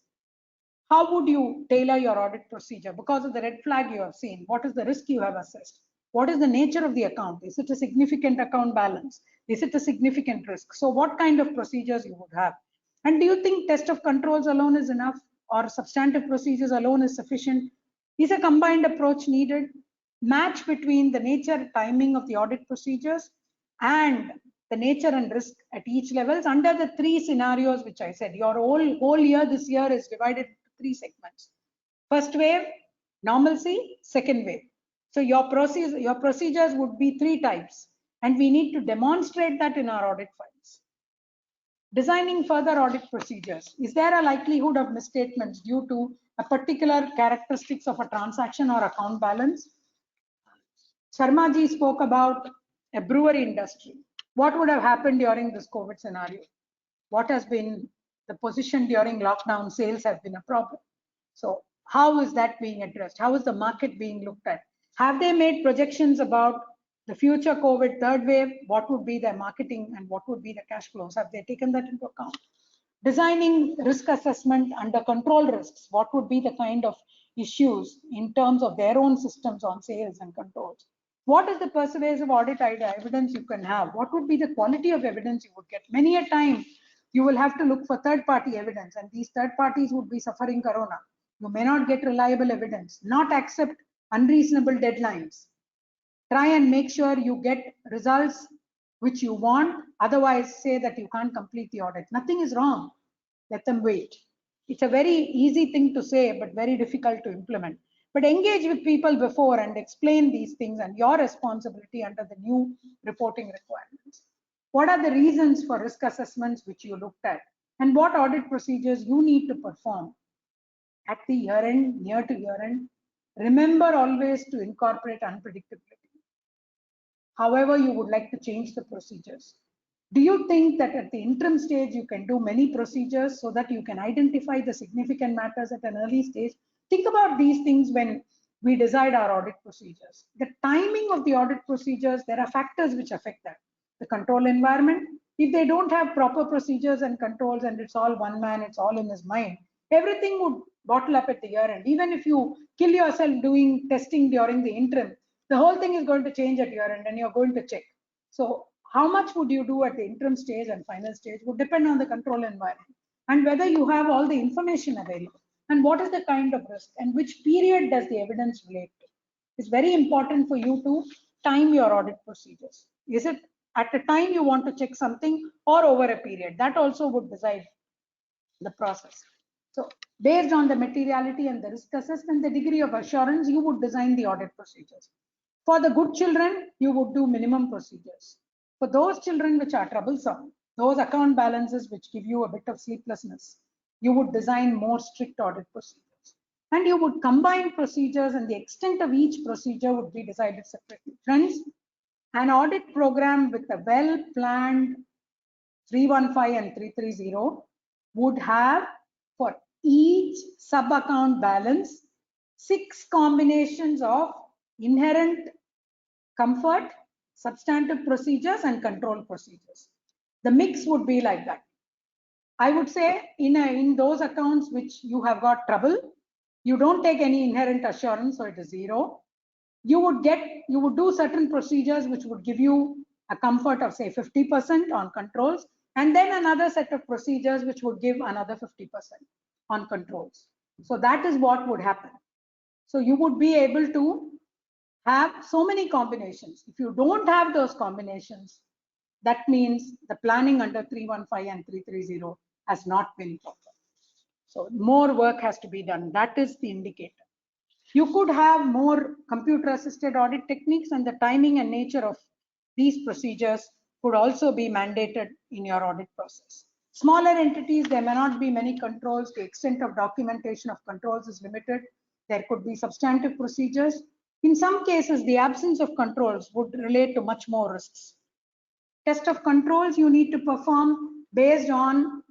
[SPEAKER 4] how would you tailor your audit procedure? Because of the red flag you have seen, what is the risk you have assessed? What is the nature of the account? Is it a significant account balance? Is it a significant risk? So what kind of procedures you would have? And do you think test of controls alone is enough, or substantive procedures alone is sufficient? Is a combined approach needed? Match between the nature, timing of the audit procedures and the nature and risk at each levels under the three scenarios which I said. Your whole year this year is divided into three segments. First wave, normalcy, second wave. So your procedures would be three types, and we need to demonstrate that in our audit files. Designing further audit procedures. Is there a likelihood of misstatements due to a particular characteristics of a transaction or account balance? Sharma ji spoke about a brewery industry. What would have happened during this COVID scenario? What has been the position during lockdown? Sales have been a problem. So how is that being addressed? How is the market being looked at? Have they made projections about the future COVID third wave? What would be their marketing and what would be the cash flows? Have they taken that into account? Designing risk assessment under control risks. What would be the kind of issues in terms of their own systems on sales and controls? What is the persuasive audit evidence you can have? What would be the quality of evidence you would get? Many a time you will have to look for third-party evidence, and these third parties would be suffering corona. You may not get reliable evidence. Not accept unreasonable deadlines. Try and make sure you get results which you want. Otherwise, say that you can't complete the audit. Nothing is wrong. Let them wait. It's a very easy thing to say, but very difficult to implement. But engage with people before and explain these things and your responsibility under the new reporting requirements. What are the reasons for risk assessments which you looked at? And what audit procedures you need to perform at the year end, near to year end? Remember always to incorporate unpredictability. However, you would like to change the procedures. Do you think that at the interim stage, you can do many procedures so that you can identify the significant matters at an early stage? Think about these things when we decide our audit procedures. The timing of the audit procedures, there are factors which affect that. The control environment, if they don't have proper procedures and controls and it's all one man, it's all in his mind, everything would bottle up at the year end. Even if you kill yourself doing testing during the interim, the whole thing is going to change at year end and you're going to check. So how much would you do at the interim stage and final stage would depend on the control environment and whether you have all the information available and what is the kind of risk and which period does the evidence relate to. It's very important for you to time your audit procedures. Is it at a time you want to check something or over a period? That also would decide the process. So based on the materiality and the risk assessment, the degree of assurance, you would design the audit procedures. For the good children, you would do minimum procedures. For those children which are troublesome, those account balances which give you a bit of sleeplessness, you would design more strict audit procedures. And you would combine procedures and the extent of each procedure would be decided separately. Friends, an audit program with a well-planned 315 and 330 would have for each sub-account balance 6 combinations of inherent comfort, substantive procedures and control procedures. The mix would be like that. I would say in those accounts which you have got trouble, you don't take any inherent assurance, so it is 0. You would do certain procedures which would give you a comfort of say 50% on controls, and then another set of procedures which would give another 50% on controls. So that is what would happen. So you would be able to have so many combinations. If you don't have those combinations, that means the planning under 315 and 330 has not been proper. So more work has to be done. That is the indicator. You could have more computer assisted audit techniques, and the timing and nature of these procedures could also be mandated in your audit process. Smaller entities, there may not be many controls. The extent of documentation of controls is limited. There could be substantive procedures. In some cases, the absence of controls would relate to much more risks. Test of controls you need to perform based on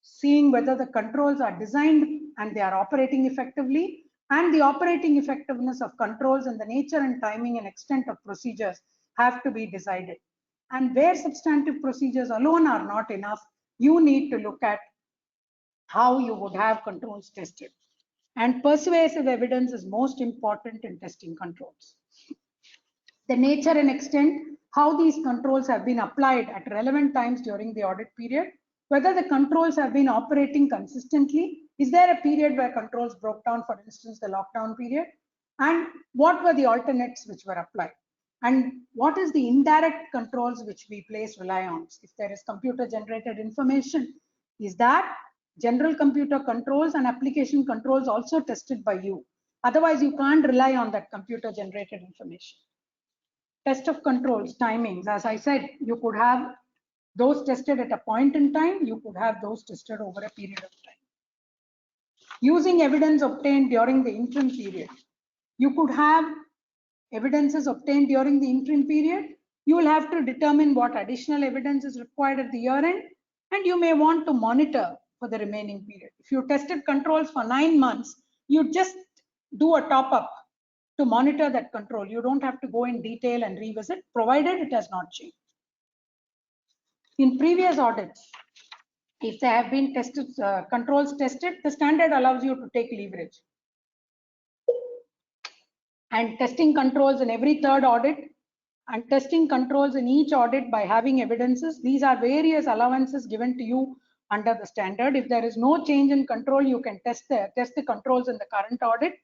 [SPEAKER 4] seeing whether the controls are designed and they are operating effectively, and the operating effectiveness of controls and the nature and timing and extent of procedures have to be decided. And where substantive procedures alone are not enough, you need to look at how you would have controls tested. And persuasive evidence is most important in testing controls. The nature and extent, how these controls have been applied at relevant times during the audit period, whether the controls have been operating consistently, is there a period where controls broke down, for instance, the lockdown period, and what were the alternates which were applied, and what is the indirect controls which we rely on. If there is computer generated information, is that general computer controls and application controls also tested by you? Otherwise, you can't rely on that computer generated information. Test of controls, timings, as I said, you could have those tested at a point in time, you could have those tested over a period of time. Using evidence obtained during the interim period, you could have evidences obtained during the interim period. You will have to determine what additional evidence is required at the year end, and you may want to monitor for the remaining period. If you tested controls for 9 months, you just do a top up to monitor that control. You don't have to go in detail and revisit, provided it has not changed. In previous audits, if there have been tested controls tested, the standard allows you to take leverage. And testing controls in every third audit and testing controls in each audit by having evidences, these are various allowances given to you under the standard. If there is no change in control, you can test the controls in the current audit.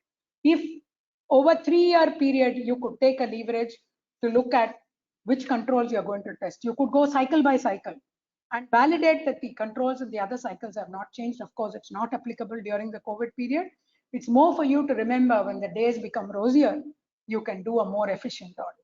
[SPEAKER 4] If over 3-year period, you could take a leverage to look at which controls you're going to test. You could go cycle by cycle and validate that the controls in the other cycles have not changed. Of course, it's not applicable during the COVID period. It's more for you to remember when the days become rosier, you can do a more efficient audit.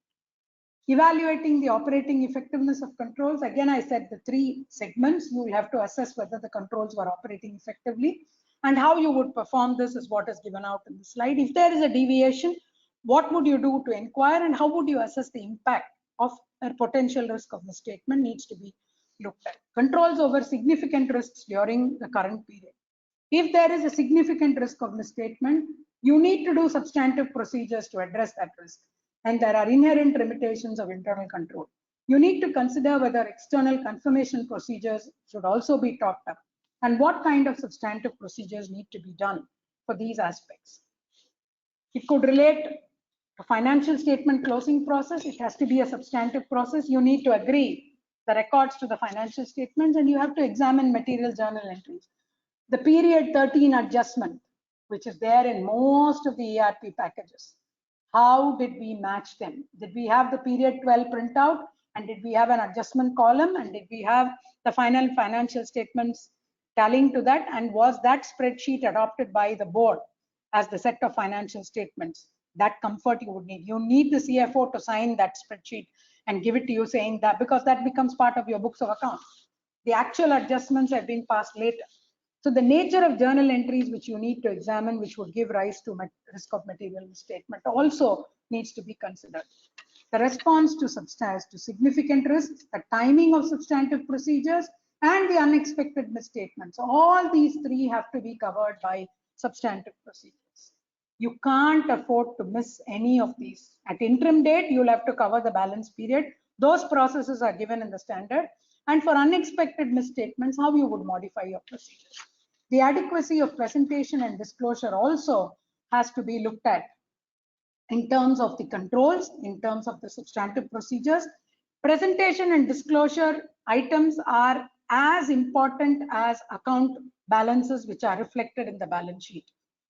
[SPEAKER 4] Evaluating the operating effectiveness of controls. Again, I said the 3 segments, you will have to assess whether the controls were operating effectively, and how you would perform this is what is given out in the slide. If there is a deviation, what would you do to inquire, and how would you assess the impact of a potential risk of misstatement needs to be looked at. Controls over significant risks during the current period. If there is a significant risk of misstatement, you need to do substantive procedures to address that risk. And there are inherent limitations of internal control. You need to consider whether external confirmation procedures should also be topped up, and what kind of substantive procedures need to be done for these aspects. It could relate to financial statement closing process. It has to be a substantive process. You need to agree the records to the financial statements, and you have to examine material journal entries. The period 13 adjustment, which is there in most of the ERP packages. How did we match them? Did we have the period 12 printout, and did we have an adjustment column, and did we have the final financial statements tallying to that, and was that spreadsheet adopted by the board as the set of financial statements? That comfort you would need. You need the CFO to sign that spreadsheet and give it to you, saying that, because that becomes part of your books of accounts. The actual adjustments have been passed later. So the nature of journal entries which you need to examine, which would give rise to risk of material misstatement, also needs to be considered. The response to significant risks, the timing of substantive procedures, and the unexpected misstatements. All these 3 have to be covered by substantive procedures. You can't afford to miss any of these. At interim date, you'll have to cover the balance period. Those processes are given in the standard. And for unexpected misstatements, how you would modify your procedures. The adequacy of presentation and disclosure also has to be looked at in terms of the controls, in terms of the substantive procedures. Presentation and disclosure items are as important as account balances which are reflected in the balance sheet.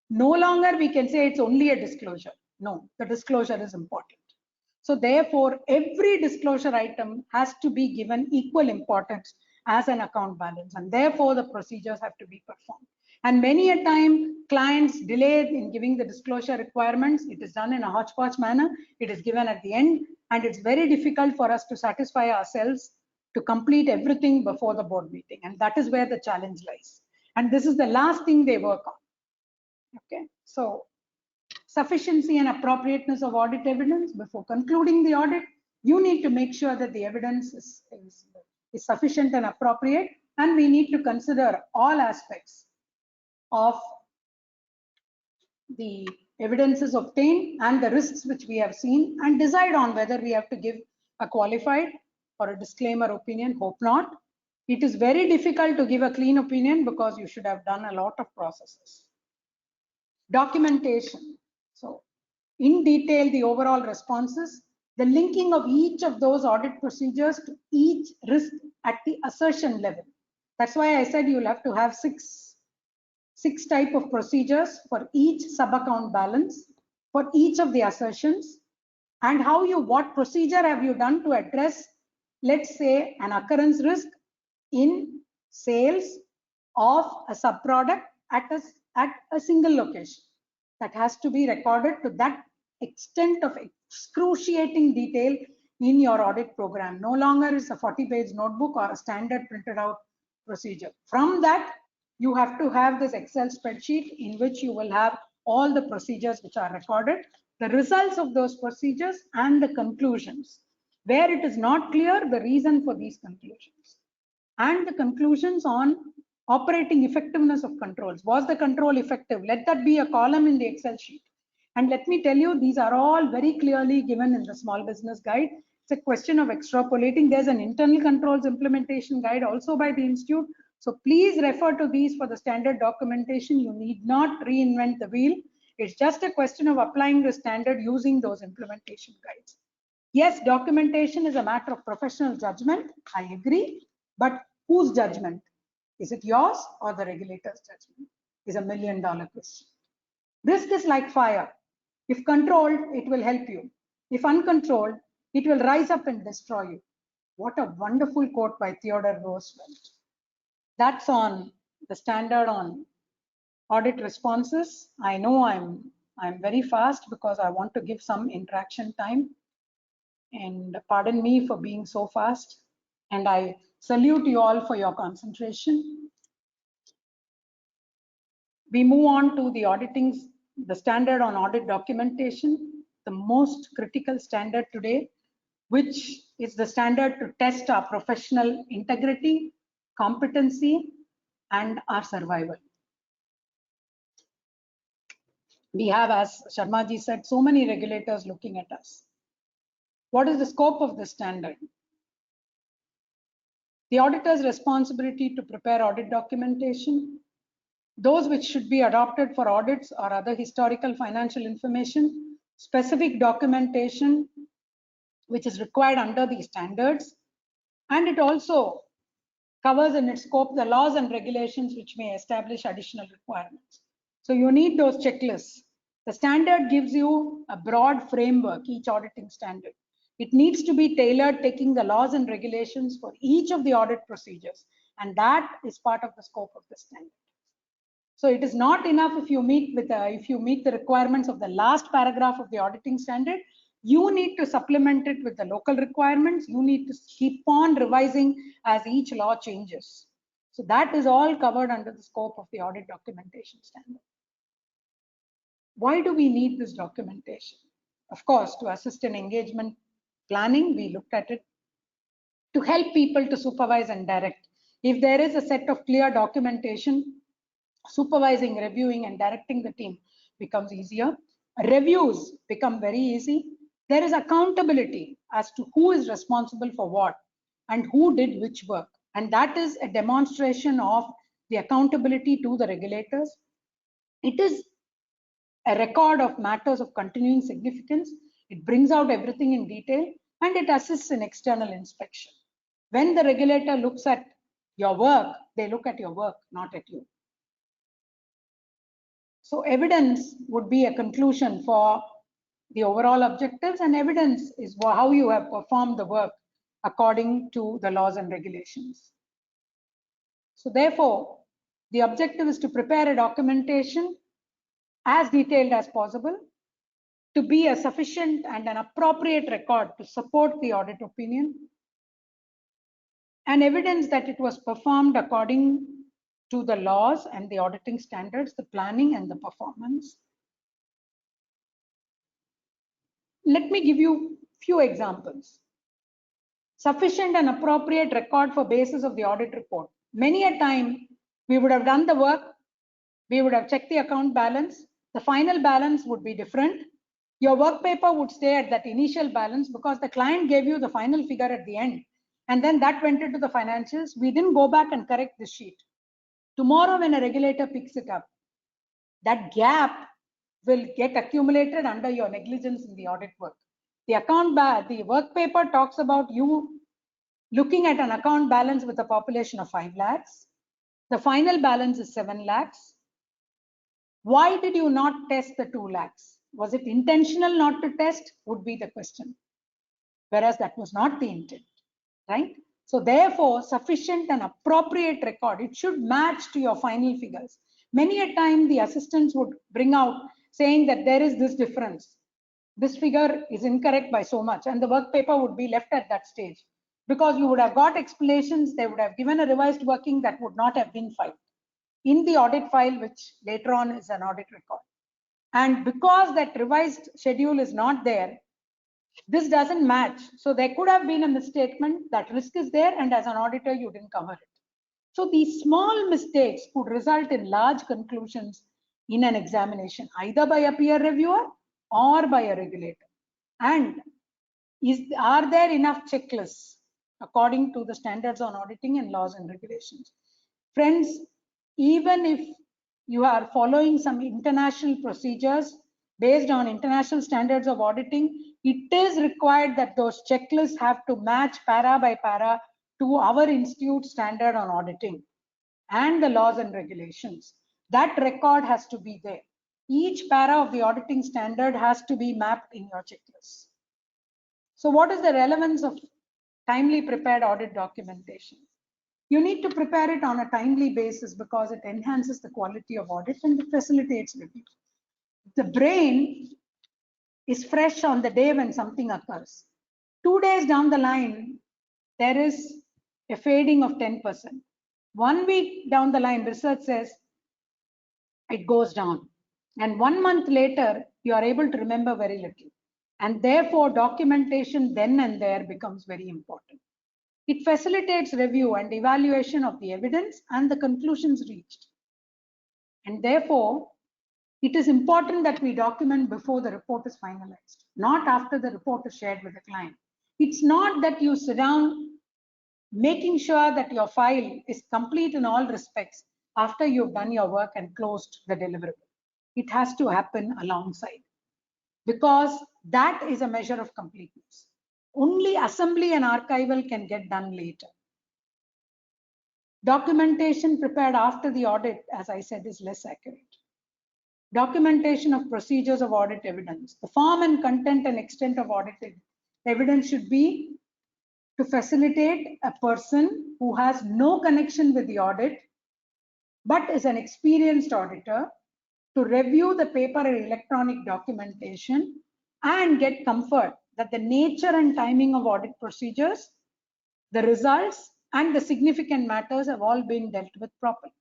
[SPEAKER 4] No longer we can say it's only a disclosure. No, the disclosure is important. So therefore, every disclosure item has to be given equal importance as an account balance, and therefore the procedures have to be performed. And many a time clients delay in giving the disclosure requirements. It is done in a hodgepodge manner. It is given at the end, and it's very difficult for us to satisfy ourselves to complete everything before the board meeting. And that is where the challenge lies. And this is the last thing they work on. Okay, so sufficiency and appropriateness of audit evidence. Before concluding the audit, you need to make sure that the evidence is sufficient and appropriate, and we need to consider all aspects of the evidences obtained and the risks which we have seen, and decide on whether we have to give a qualified or a disclaimer opinion. Hope not. It is very difficult to give a clean opinion because you should have done a lot of processes. Documentation. So in detail, the overall responses, the linking of each of those audit procedures to each risk at the assertion level. That's why I said you'll have to have six type of procedures for each sub-account balance, for each of the assertions, and what procedure have you done to address, let's say, an occurrence risk in sales of a subproduct at a single location. That has to be recorded to that extent of excruciating detail in your audit program. No longer is a 40-page notebook or a standard printed out procedure. From that, you have to have this Excel spreadsheet in which you will have all the procedures which are recorded, the results of those procedures, and the conclusions. Where it is not clear, the reason for these conclusions. And the conclusions on operating effectiveness of controls. Was the control effective? Let that be a column in the Excel sheet. And let me tell you, these are all very clearly given in the small business guide. It's a question of extrapolating. There's an internal controls implementation guide also by the institute. So please refer to these for the standard documentation. You need not reinvent the wheel. It's just a question of applying the standard using those implementation guides. Yes, documentation is a matter of professional judgment. I agree. But whose judgment? Is it yours or the regulator's judgment? Is $1 million question. Risk is like fire. If controlled, it will help you. If uncontrolled, it will rise up and destroy you. What a wonderful quote by Theodore Roosevelt. That's on the standard on audit responses. I know I'm very fast because I want to give some interaction time. And pardon me for being so fast. And I salute you all for your concentration. We move on to the standard on audit documentation, the most critical standard today, which is the standard to test our professional integrity, competency, and our survival. We have, as Sharma ji said, so many regulators looking at us. What is the scope of the standard? The auditor's responsibility to prepare audit documentation, those which should be adopted for audits or other historical financial information, specific documentation which is required under these standards, and it also covers in its scope the laws and regulations which may establish additional requirements. So you need those checklists. The standard gives you a broad framework, each auditing standard. It needs to be tailored, taking the laws and regulations for each of the audit procedures, and that is part of the scope of the standard. So it is not enough if you meet the requirements of the last paragraph of the auditing standard. You need to supplement it with the local requirements. You need to keep on revising as each law changes. So that is all covered under the scope of the audit documentation standard. Why do we need this documentation? Of course, to assist in engagement planning, we looked at it. To help people to supervise and direct. If there is a set of clear documentation, supervising, reviewing, and directing the team becomes easier. Reviews become very easy. There is accountability as to who is responsible for what and who did which work. And that is a demonstration of the accountability to the regulators. It is a record of matters of continuing significance. It brings out everything in detail, and it assists in external inspection. When the regulator looks at your work, they look at your work, not at you. So evidence would be a conclusion for the overall objectives, and evidence is how you have performed the work according to the laws and regulations. So therefore, the objective is to prepare a documentation as detailed as possible, to be a sufficient and an appropriate record to support the audit opinion, and evidence that it was performed according to the laws and the auditing standards, the planning and the performance. Let me give you a few examples. Sufficient and appropriate record for basis of the audit report. Many a time we would have done the work, we would have checked the account balance, the final balance would be different. Your work paper would stay at that initial balance because the client gave you the final figure at the end, and then that went into the financials. We didn't go back and correct the sheet. Tomorrow when a regulator picks it up, that gap will get accumulated under your negligence in the audit work. The work paper talks about you looking at an account balance with a population of 5 lakhs. The final balance is 7 lakhs. Why did you not test the 2 lakhs? Was it intentional not to test? Would be the question. Whereas that was not the intent, right? So therefore, sufficient and appropriate record, it should match to your final figures. Many a time the assistants would bring out saying that there is this difference. This figure is incorrect by so much, and the work paper would be left at that stage because you would have got explanations, they would have given a revised working that would not have been filed in the audit file, which later on is an audit record. And because that revised schedule is not there, this doesn't match. So there could have been a misstatement, that risk is there, and as an auditor, you didn't cover it. So these small mistakes could result in large conclusions in an examination, either by a peer reviewer or by a regulator. And are there enough checklists according to the standards on auditing and laws and regulations? Friends, even if you are following some international procedures based on international standards of auditing, it is required that those checklists have to match para by para to our institute standard on auditing and the laws and regulations. That record has to be there. Each para of the auditing standard has to be mapped in your checklist. So what is the relevance of timely prepared audit documentation? You need to prepare it on a timely basis because it enhances the quality of audit and it facilitates review. The brain is fresh on the day when something occurs. 2 days down the line, there is a fading of 10%. 1 week down the line, research says it goes down. And 1 month later, you are able to remember very little. And therefore, documentation then and there becomes very important. It facilitates review and evaluation of the evidence and the conclusions reached. And therefore, it is important that we document before the report is finalized, not after the report is shared with the client. It's not that you sit down making sure that your file is complete in all respects after you've done your work and closed the deliverable. It has to happen alongside, because that is a measure of completeness. Only assembly and archival can get done later. Documentation prepared after the audit, as I said, is less accurate. Documentation of procedures of audit evidence. The form and content and extent of audited evidence should be to facilitate a person who has no connection with the audit, but is an experienced auditor, to review the paper and electronic documentation and get comfort that the nature and timing of audit procedures, the results, and the significant matters have all been dealt with properly.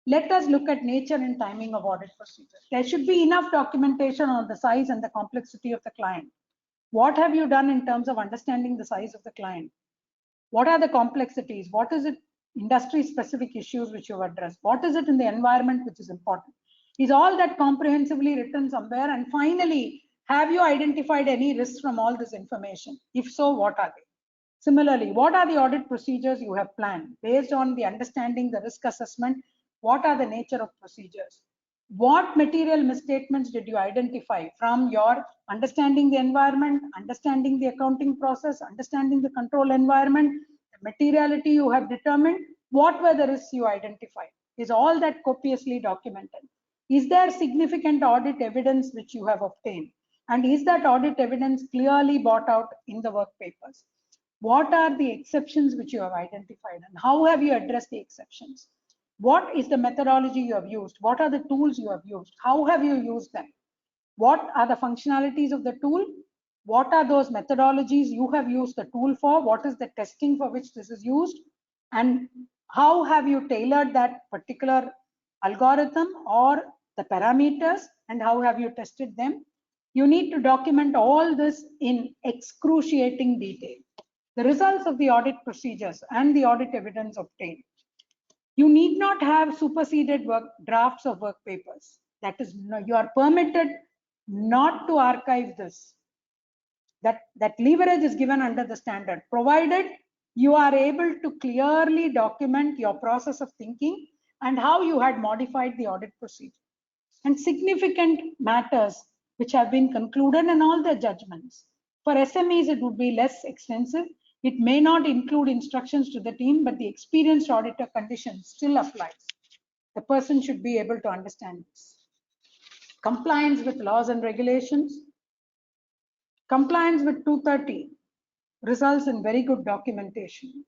[SPEAKER 4] Let us look at nature and timing of audit procedures. There should be enough documentation on the size and the complexity of the client. What have you done in terms of understanding the size of the client? What are the complexities? What is it, industry specific issues which you have addressed? What is it in the environment which is important? Is all that comprehensively written somewhere? And finally, have you identified any risks from all this information? If so, what are they? Similarly, what are the audit procedures you have planned? Based on the understanding the risk assessment, what are the nature of procedures? What material misstatements did you identify from your understanding the environment, understanding the accounting process, understanding the control environment, the materiality you have determined? What were the risks you identified? Is all that copiously documented? Is there significant audit evidence which you have obtained? And is that audit evidence clearly brought out in the work papers? What are the exceptions which you have identified, and how have you addressed the exceptions? What is the methodology you have used? What are the tools you have used? How have you used them? What are the functionalities of the tool? What are those methodologies you have used the tool for? What is the testing for which this is used? And how have you tailored that particular algorithm or the parameters, and how have you tested them? You need to document all this in excruciating detail. The results of the audit procedures and the audit evidence obtained. You need not have superseded drafts of work papers. That is, you are permitted not to archive this. That leverage is given under the standard, provided you are able to clearly document your process of thinking and how you had modified the audit procedure. and significant matters which have been concluded and all the judgments. For SMEs, it would be less extensive. It may not include instructions to the team, but the experienced auditor condition still applies. The person should be able to understand this. Compliance with laws and regulations. Compliance with 230 results in very good documentation.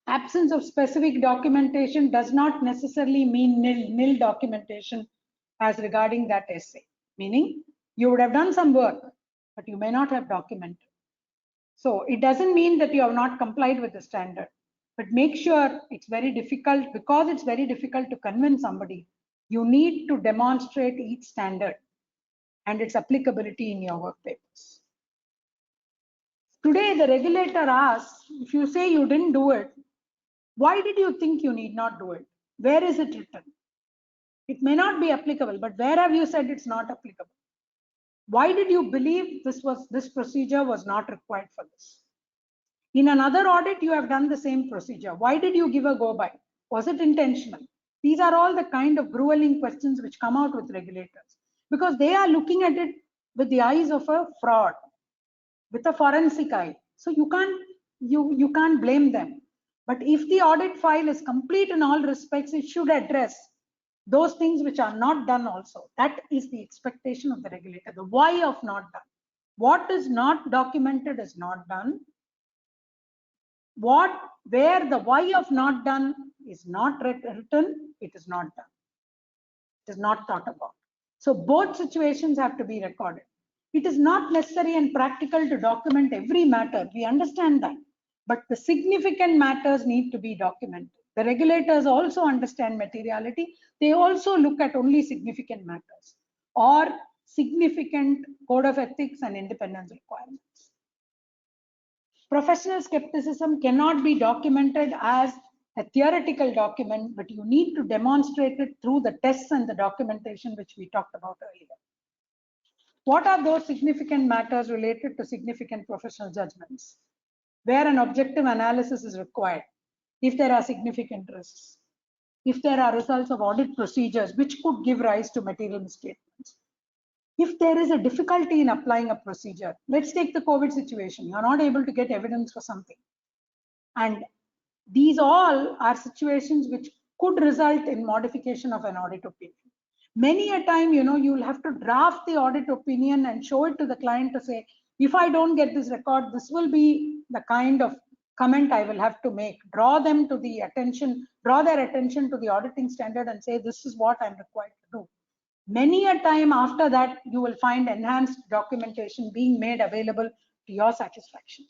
[SPEAKER 4] Absence of specific documentation does not necessarily mean nil documentation as regarding that essay. Meaning, you would have done some work, but you may not have documented. So it doesn't mean that you have not complied with the standard, but make sure it's very difficult, because it's very difficult to convince somebody. You need to demonstrate each standard and its applicability in your work papers. Today, the regulator asks, if you say you didn't do it, why did you think you need not do it? Where is it written? It may not be applicable, but where have you said it's not applicable? Why did you believe this procedure was not required for this? In another audit, you have done the same procedure. Why did you give a go by? Was it intentional? These are all the kind of grueling questions which come out with regulators, because they are looking at it with the eyes of a fraud, with a forensic eye. So you can't blame them. But if the audit file is complete in all respects, it should address those things which are not done also. That is the expectation of the regulator. The why of not done. What is not documented is not done. Where the why of not done is not written, it is not done. It is not thought about. So both situations have to be recorded. It is not necessary and practical to document every matter. We understand that. But the significant matters need to be documented. The regulators also understand materiality. They also look at only significant matters or significant code of ethics and independence requirements. Professional skepticism cannot be documented as a theoretical document, but you need to demonstrate it through the tests and the documentation which we talked about earlier. What are those significant matters related to significant professional judgments? Where an objective analysis is required, if there are significant risks, if there are results of audit procedures which could give rise to material misstatements, if there is a difficulty in applying a procedure. Let's take the COVID situation. You're not able to get evidence for something. And these all are situations which could result in modification of an audit opinion. Many a time, you'll have to draft the audit opinion and show it to the client to say, if I don't get this record, this will be the kind of comment I will have to make. Draw their attention to the auditing standard and say, this is what I'm required to do. Many a time after that, you will find enhanced documentation being made available to your satisfaction.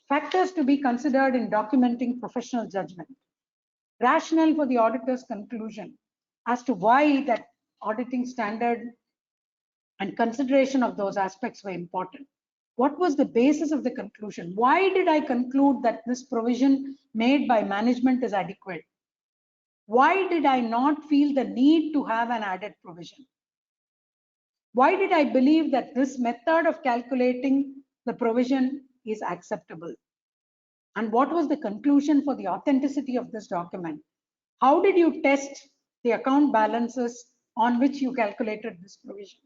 [SPEAKER 4] Factors to be considered in documenting professional judgment. Rationale for the auditor's conclusion as to why that auditing standard and consideration of those aspects were important. What was the basis of the conclusion? Why did I conclude that this provision made by management is adequate? Why did I not feel the need to have an added provision? Why did I believe that this method of calculating the provision is acceptable? And what was the conclusion for the authenticity of this document? How did you test the account balances on which you calculated this provision?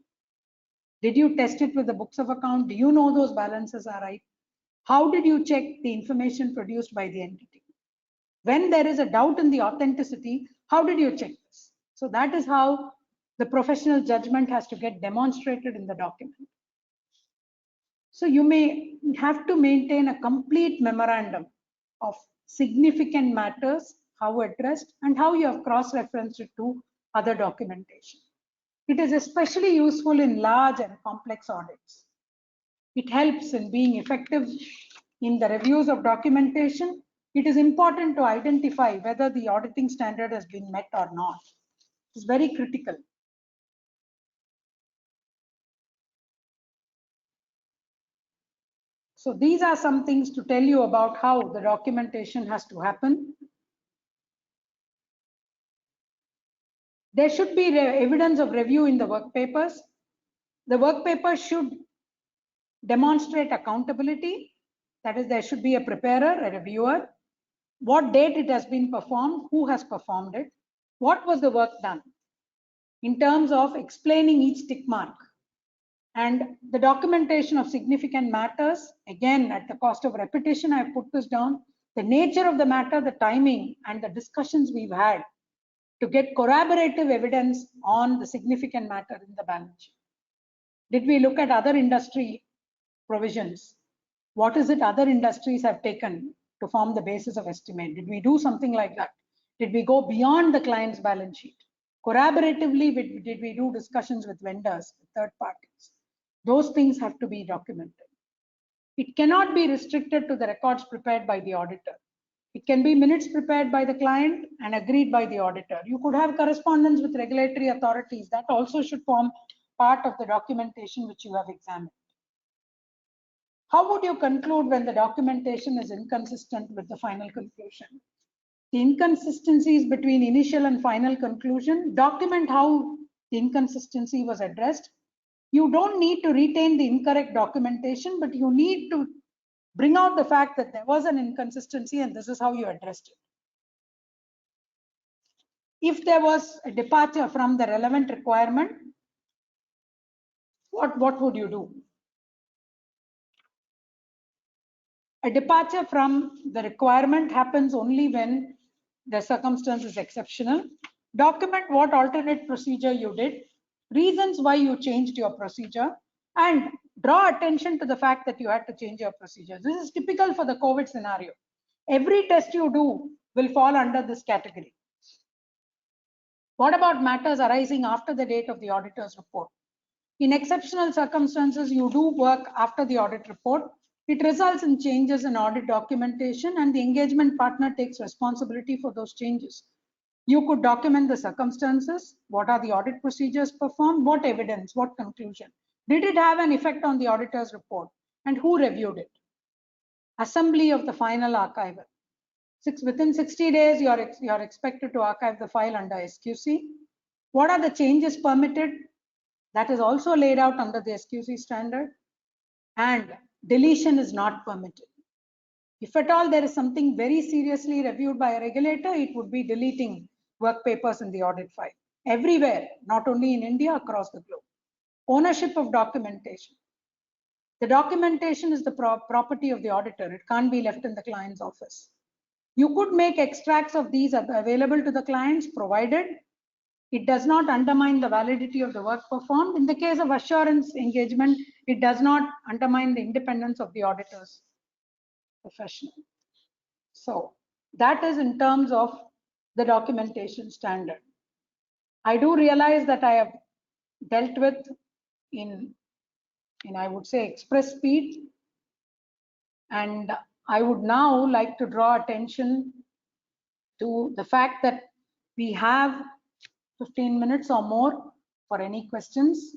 [SPEAKER 4] Did you test it with the books of account? Do you know those balances are right? How did you check the information produced by the entity? When there is a doubt in the authenticity, how did you check this? So that is how the professional judgment has to get demonstrated in the document. So you may have to maintain a complete memorandum of significant matters, how addressed, and how you have cross-referenced it to other documentation. It is especially useful in large and complex audits. It helps in being effective in the reviews of documentation. It is important to identify whether the auditing standard has been met or not. It's very critical. So these are some things to tell you about how the documentation has to happen. There should be evidence of review in the work papers. The work paper should demonstrate accountability. That is, there should be a preparer, a reviewer, what date it has been performed, who has performed it, what was the work done. in terms of explaining each tick mark. And the documentation of significant matters, again, at the cost of repetition, I put this down. The nature of the matter, the timing, and the discussions we've had to get corroborative evidence on the significant matter in the balance sheet. Did we look at other industry provisions? What is it other industries have taken to form the basis of estimate? Did we do something like that? Did we go beyond the client's balance sheet? Corroboratively, did we do discussions with vendors, with third parties? Those things have to be documented. It cannot be restricted to the records prepared by the auditor. It can be minutes prepared by the client and agreed by the auditor. You could have correspondence with regulatory authorities. That also should form part of the documentation which you have examined. How would you conclude when the documentation is inconsistent with the final conclusion? The inconsistencies between initial and final conclusion, document how the inconsistency was addressed. You don't need to retain the incorrect documentation, but you need to bring out the fact that there was an inconsistency and this is how you addressed it. If there was a departure from the relevant requirement, what would you do? A departure from the requirement happens only when the circumstance is exceptional. Document what alternate procedure you did, reasons why you changed your procedure, and draw attention to the fact that you had to change your procedure. This is typical for the COVID scenario. Every test you do will fall under this category. What about matters arising after the date of the auditor's report? In exceptional circumstances, you do work after the audit report. It results in changes in audit documentation and the engagement partner takes responsibility for those changes. You could document the circumstances. What are the audit procedures performed? What evidence? What conclusion? Did it have an effect on the auditor's report? And who reviewed it? Assembly of the final archival. Within 60 days, you are expected to archive the file under SQC. What are the changes permitted? That is also laid out under the SQC standard. And deletion is not permitted. If at all there is something very seriously reviewed by a regulator, it would be deleting work papers in the audit file. Everywhere, not only in India, across the globe. Ownership of documentation. The documentation is the property of the auditor. It can't be left in the client's office. You could make extracts of these available to the clients, provided it does not undermine the validity of the work performed. In the case of assurance engagement, it does not undermine the independence of the auditor's profession. So that is in terms of the documentation standard. I do realize that I have dealt with in I would say express speed, and I would now like to draw attention to the fact that we have 15 minutes or more for any questions,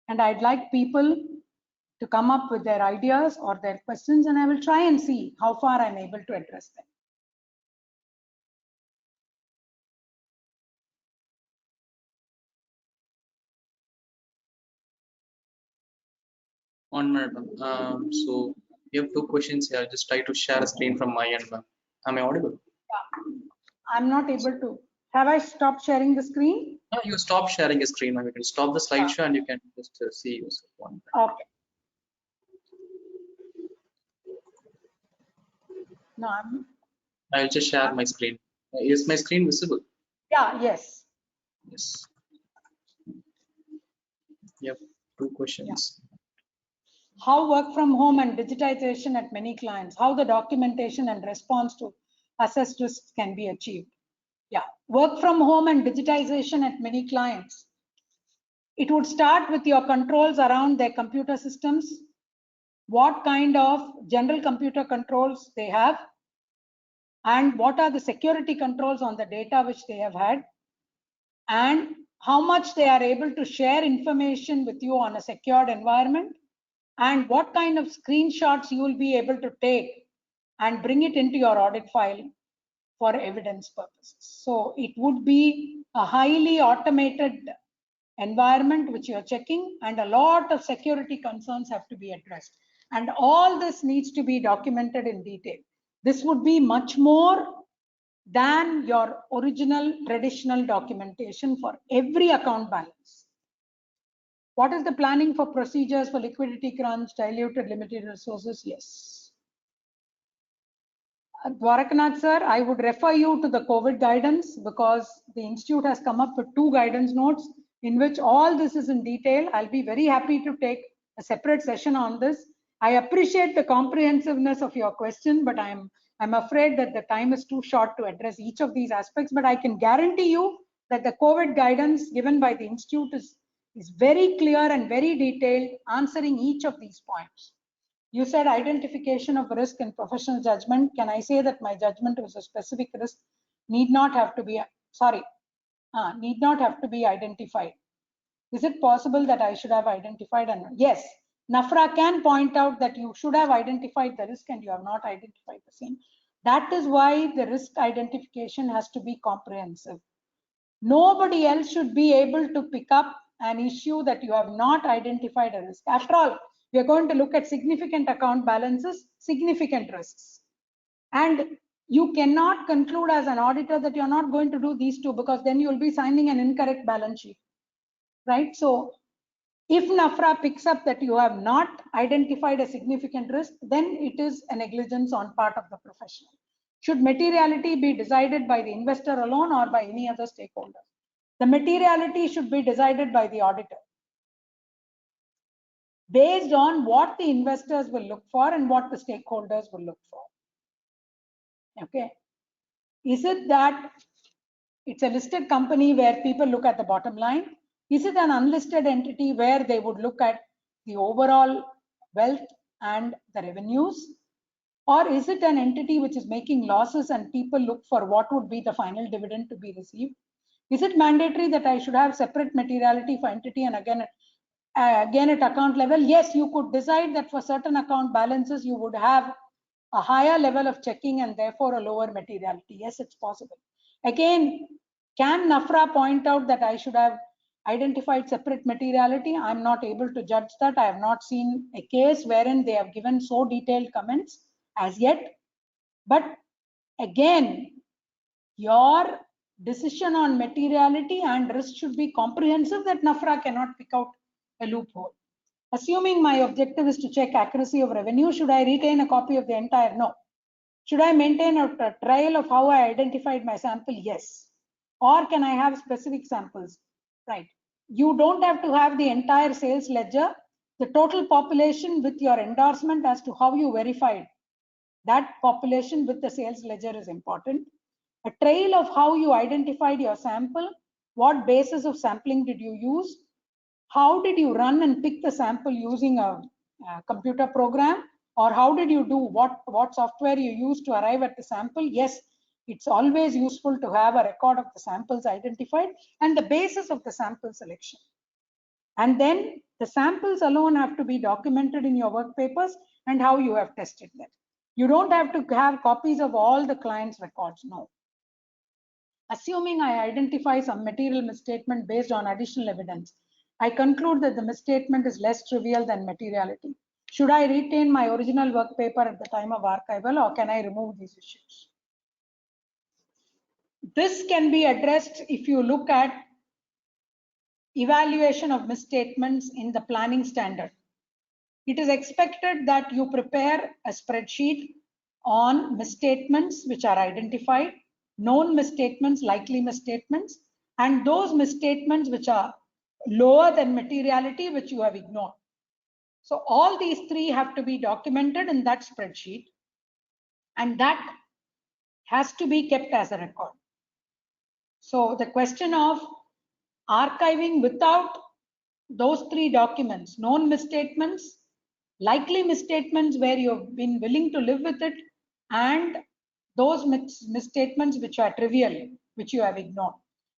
[SPEAKER 4] and I'd like people to come up with their ideas or their questions, and I will try and see how far I'm able to address them.
[SPEAKER 5] One minute, ma'am. So you have two questions here. Just try to share a screen from my end, ma'am. Am I audible?
[SPEAKER 4] I'm not able to. Have I stopped sharing the screen?
[SPEAKER 5] No, you stop sharing a screen, ma'am. You can stop the slideshow and you can just see yourself. One minute.
[SPEAKER 4] Okay. No,
[SPEAKER 5] I'll just share my screen. Is my screen visible?
[SPEAKER 4] yeah, yes.
[SPEAKER 5] Yes. Yep. Two questions.
[SPEAKER 4] Yeah. How work from home and digitization at many clients, how the documentation and response to assessed risks can be achieved. Yeah, work from home and digitization at many clients. It would start with your controls around their computer systems, what kind of general computer controls they have, and what are the security controls on the data which they have had, and how much they are able to share information with you on a secured environment, and what kind of screenshots you will be able to take and bring it into your audit file for evidence purposes. So it would be a highly automated environment which you are checking, and a lot of security concerns have to be addressed. And all this needs to be documented in detail. This would be much more than your original traditional documentation for every account balance. What is the planning for procedures for liquidity crunch, diluted limited resources? Yes. Dwarakanath sir, I would refer you to the COVID guidance because the institute has come up with 2 guidance notes in which all this is in detail. I'll be very happy to take a separate session on this. I appreciate the comprehensiveness of your question, but I'm afraid that the time is too short to address each of these aspects. But I can guarantee you that the COVID guidance given by the institute is very clear and very detailed, answering each of these points. You said identification of risk and professional judgment. Can I say that my judgment was a specific risk need not have to be identified? Is it possible that I should have identified? And yes, NAFRA can point out that you should have identified the risk and you have not identified the same. That is why the risk identification has to be comprehensive. Nobody else should be able to pick up an issue that you have not identified a risk. After all, we are going to look at significant account balances, significant risks. And you cannot conclude as an auditor that you're not going to do these two, because then you'll be signing an incorrect balance sheet, right? So if NAFRA picks up that you have not identified a significant risk, then it is a negligence on part of the professional. Should materiality be decided by the investor alone or by any other stakeholder? The materiality should be decided by the auditor, based on what the investors will look for and what the stakeholders will look for. Okay. Is it that it's a listed company where people look at the bottom line? Is it an unlisted entity where they would look at the overall wealth and the revenues? Or is it an entity which is making losses and people look for what would be the final dividend to be received? Is it mandatory that I should have separate materiality for entity and again at account level? Yes, you could decide that for certain account balances you would have a higher level of checking and therefore a lower materiality. Yes, it's possible. Again, can NAFRA point out that I should have identified separate materiality? I'm not able to judge that. I have not seen a case wherein they have given so detailed comments as yet. But again, your decision on materiality and risk should be comprehensive, that NAFRA cannot pick out a loophole. Assuming my objective is to check accuracy of revenue, should I retain a copy of the entire? No. Should I maintain a trail of how I identified my sample? Yes. Or can I have specific samples? Right. You don't have to have the entire sales ledger. The total population with your endorsement as to how you verified that population with the sales ledger is important. A trail of how you identified your sample, what basis of sampling did you use, how did you run and pick the sample using a computer program, or how did you do, what software you used to arrive at the sample? Yes, it's always useful to have a record of the samples identified and the basis of the sample selection. And then the samples alone have to be documented in your work papers and how you have tested them. You don't have to have copies of all the client's records, no. Assuming I identify some material misstatement based on additional evidence, I conclude that the misstatement is less trivial than materiality. Should I retain my original work paper at the time of archival, or can I remove these issues? This can be addressed if you look at evaluation of misstatements in the planning standard. It is expected that you prepare a spreadsheet on misstatements which are identified, known misstatements, likely misstatements, and those misstatements which are lower than materiality, which you have ignored. So all these three have to be documented in that spreadsheet, and that has to be kept as a record. So the question of archiving without those three documents, known misstatements, likely misstatements where you've been willing to live with it, and those misstatements which are trivial, which you have ignored.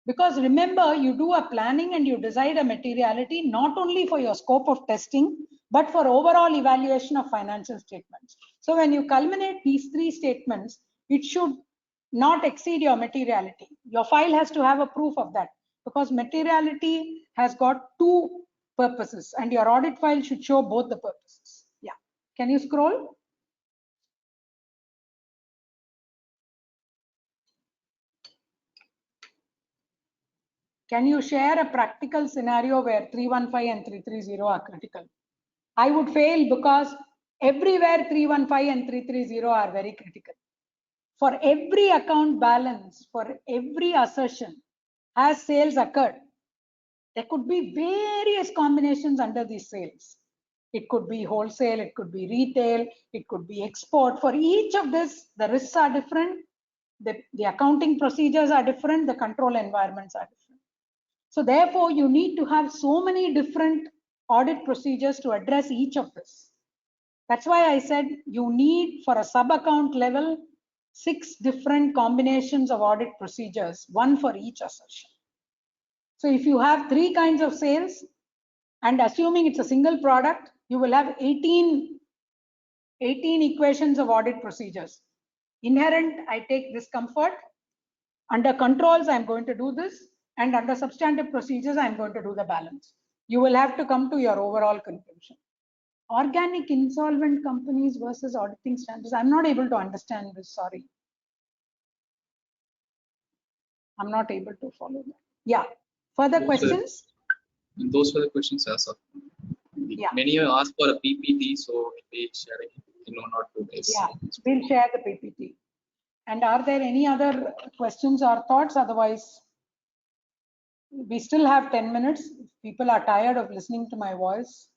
[SPEAKER 4] Because remember, you do a planning and you decide a materiality not only for your scope of testing, but for overall evaluation of financial statements. So when you culminate these three statements, it should not exceed your materiality. Your file has to have a proof of that, because materiality has got two purposes and your audit file should show both the purposes. Yeah. Can you scroll? Can you share a practical scenario where 315 and 330 are critical? I would fail because everywhere 315 and 330 are very critical. For every account balance, for every assertion, has sales occurred? There could be various combinations under these sales. It could be wholesale, it could be retail, it could be export. For each of this, the risks are different, the accounting procedures are different, the control environments are different. So therefore, you need to have so many different audit procedures to address each of this. That's why I said you need, for a sub-account level, 6 different combinations of audit procedures, one for each assertion. So if you have 3 kinds of sales, and assuming it's a single product, you will have 18 equations of audit procedures. Inherent, I take this comfort. Under controls, I'm going to do this. And under substantive procedures, I'm going to do the balance. You will have to come to your overall conclusion. Organic insolvent companies versus auditing standards. I'm not able to understand this, sorry. I'm not able to follow that. Yeah, further questions?
[SPEAKER 5] Those were the questions as of.
[SPEAKER 4] Yeah.
[SPEAKER 5] Many have asked for a PPT, so we'll share it in 1 or 2 days.
[SPEAKER 4] Yeah, we'll share the PPT. And are there any other questions or thoughts? Otherwise, we still have 10 minutes. If people are tired of listening to my voice.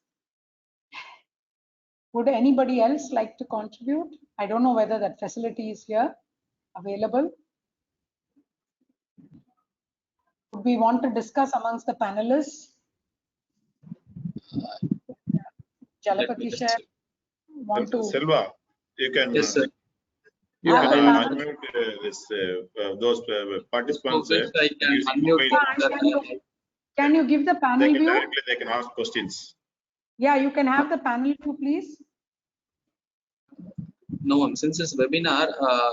[SPEAKER 4] Would anybody else like to contribute? I don't know whether that facility is here available. Would we want to discuss amongst the panelists? Jalapati
[SPEAKER 5] just
[SPEAKER 4] Share,
[SPEAKER 5] check.
[SPEAKER 4] want to?
[SPEAKER 1] Silva, you can.
[SPEAKER 5] Yes, sir.
[SPEAKER 1] You
[SPEAKER 4] Yeah,
[SPEAKER 1] can
[SPEAKER 4] I will.
[SPEAKER 1] unmute those participants.
[SPEAKER 5] So which I can
[SPEAKER 1] using
[SPEAKER 5] unmute
[SPEAKER 1] mobile.
[SPEAKER 4] Can you give the panel view?
[SPEAKER 1] Directly they can ask questions.
[SPEAKER 4] Yeah, you can have the panel view, please.
[SPEAKER 5] No, since it's webinar,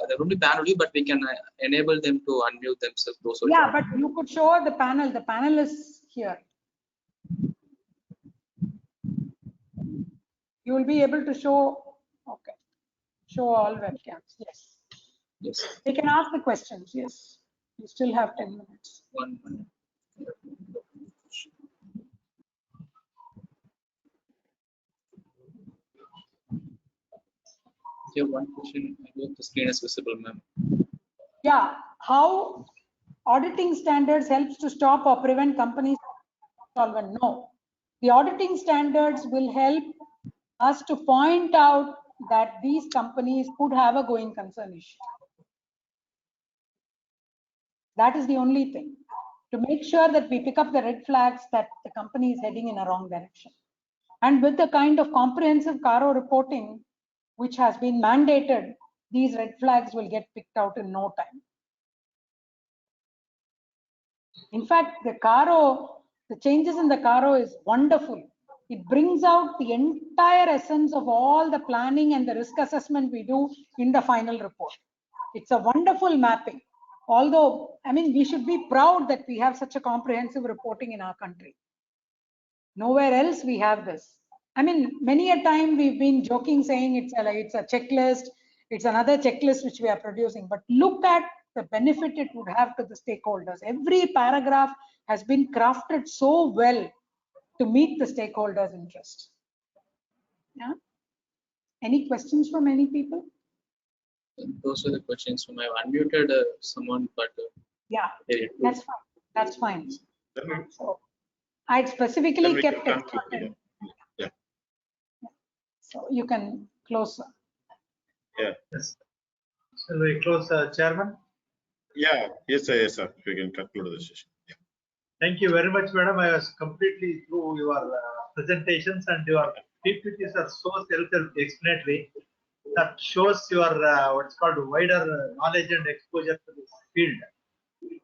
[SPEAKER 5] there will be panel view, but we can enable them to unmute themselves. Those who
[SPEAKER 4] Yeah,
[SPEAKER 5] join.
[SPEAKER 4] but you could show the panel. The panel is here. You will be able to show, okay, show all webcams. Yes.
[SPEAKER 5] Yes.
[SPEAKER 4] They can ask the questions. Yes. You still have 10 minutes.
[SPEAKER 5] 1 minute. Here, one question. I hope the screen is visible, ma'am.
[SPEAKER 4] Yeah, how auditing standards helps to stop or prevent companies insolvent? No, the auditing standards will help us to point out that these companies could have a going concern issue. That is the only thing, to make sure that we pick up the red flags that the company is heading in a wrong direction. And with the kind of comprehensive CARO reporting which has been mandated, these red flags will get picked out in no time. In fact, the CARO, the changes in the CARO is wonderful. It brings out the entire essence of all the planning and the risk assessment we do in the final report. It's a wonderful mapping. Although, I mean, we should be proud that we have such a comprehensive reporting in our country. Nowhere else we have this. I mean, many a time we've been joking saying it's a checklist, it's another checklist which we are producing, but look at the benefit it would have to the stakeholders. Every paragraph has been crafted so well to meet the stakeholders' interest. Yeah. Any questions from any people?
[SPEAKER 5] Those are the questions from. I've unmuted someone, but
[SPEAKER 4] yeah, that's fine. That's fine. So I specifically kept it.
[SPEAKER 1] Yeah.
[SPEAKER 4] So you can close.
[SPEAKER 1] Yeah.
[SPEAKER 3] Yes. Shall we close, Chairman?
[SPEAKER 1] Yeah. Yes, sir. Yes, sir. We can conclude the session. Yeah.
[SPEAKER 3] Thank you very much, madam. I was completely through your presentations, and your PPTs are so self-explanatory. That shows your what's called wider knowledge and exposure to this field.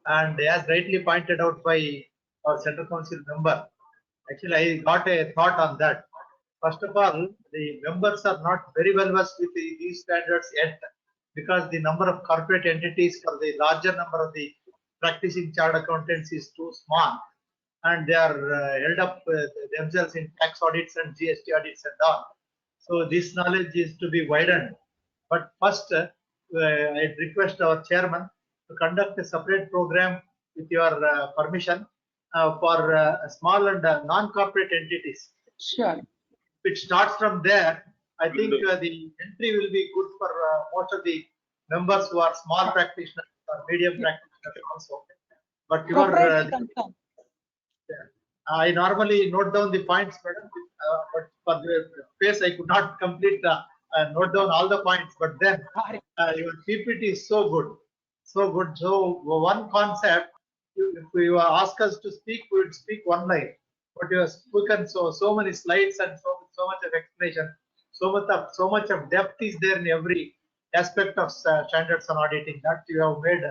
[SPEAKER 3] And as rightly pointed out by our Central Council member, actually I got a thought on that. First of all, the members are not very well versed with these standards yet, because the number of corporate entities for the larger number of the practicing chartered accountants is too small, and they are held up themselves in tax audits and GST audits and all. So this knowledge is to be widened. But first, I request our chairman to conduct a separate program with your permission for small and non-corporate entities.
[SPEAKER 4] Sure.
[SPEAKER 3] If it starts from there, I think the entry will be good for most of the members who are small practitioners or medium practitioners also. But your
[SPEAKER 4] Proprietary concern.
[SPEAKER 3] I normally note down the points, madam, but for the face I could not complete the note down all the points. But then your PPT is so good, so good. So one concept, if you ask us to speak, we would speak one line. But you have spoken so many slides and so much of explanation, so much of depth is there in every aspect of standards and auditing that you have made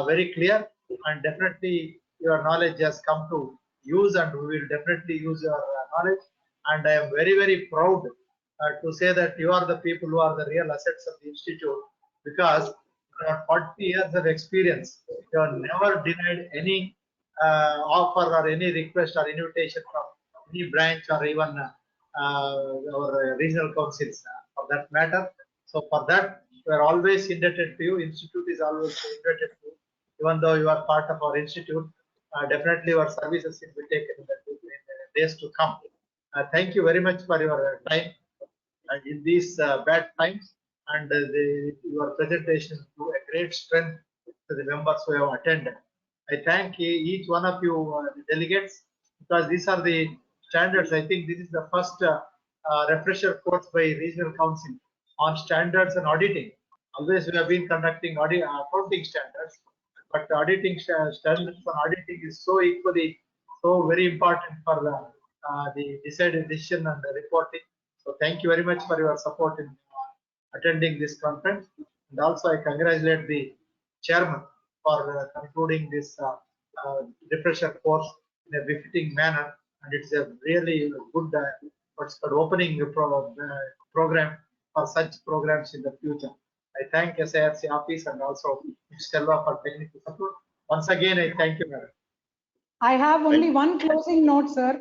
[SPEAKER 3] very clear, and definitely your knowledge has come to use, and we will definitely use your knowledge. And I am very proud to say that you are the people who are the real assets of the institute, because you have 40 years of experience. You have never denied any offer or any request or invitation from any branch or even our regional councils for that matter. So for that, we are always indebted to you. Institute is always indebted to you. Even though you are part of our institute, definitely your services will be taken in the days to come. Thank you very much for your time in these bad times, and your presentation to a great strength to the members who have attended. I thank each one of you delegates, because these are the standards. I think this is the first refresher course by Regional Council on standards and auditing. Always we have been conducting accounting standards, but auditing standards and auditing is so equally so very important for the decision and the reporting. So thank you very much for your support in attending this conference, and also I congratulate the chairman for concluding this refresher course in a befitting manner, and it's a really good what's called opening program for such programs in the future. I thank SIRC office and also Stella for technical support. Once again, I thank you, madam.
[SPEAKER 4] I have only one closing note, sir,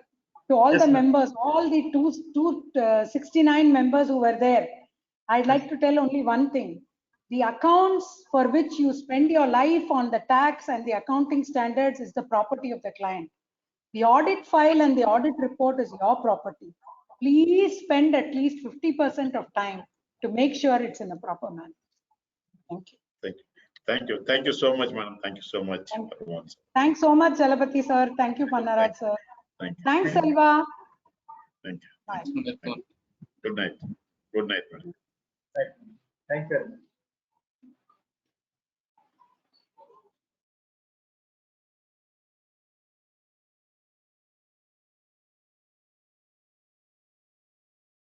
[SPEAKER 4] to all
[SPEAKER 3] Yes,
[SPEAKER 4] the
[SPEAKER 3] ma'am.
[SPEAKER 4] members, all the 269 members who were there. I'd like to tell only one thing. The accounts for which you spend your life on the tax and the accounting standards is the property of the client. The audit file and the audit report is your property. Please spend at least 50% of time to make sure it's in a proper manner. Thank you.
[SPEAKER 1] Thank you so much, madam. Thank you so much.
[SPEAKER 4] Thanks so much, Jalapati sir. Thank you, Pannaraj sir.
[SPEAKER 1] Thank you.
[SPEAKER 4] Thanks, Selva.
[SPEAKER 1] Thank you.
[SPEAKER 4] Bye.
[SPEAKER 1] Good night. Good night, madam.
[SPEAKER 3] Thank you very much.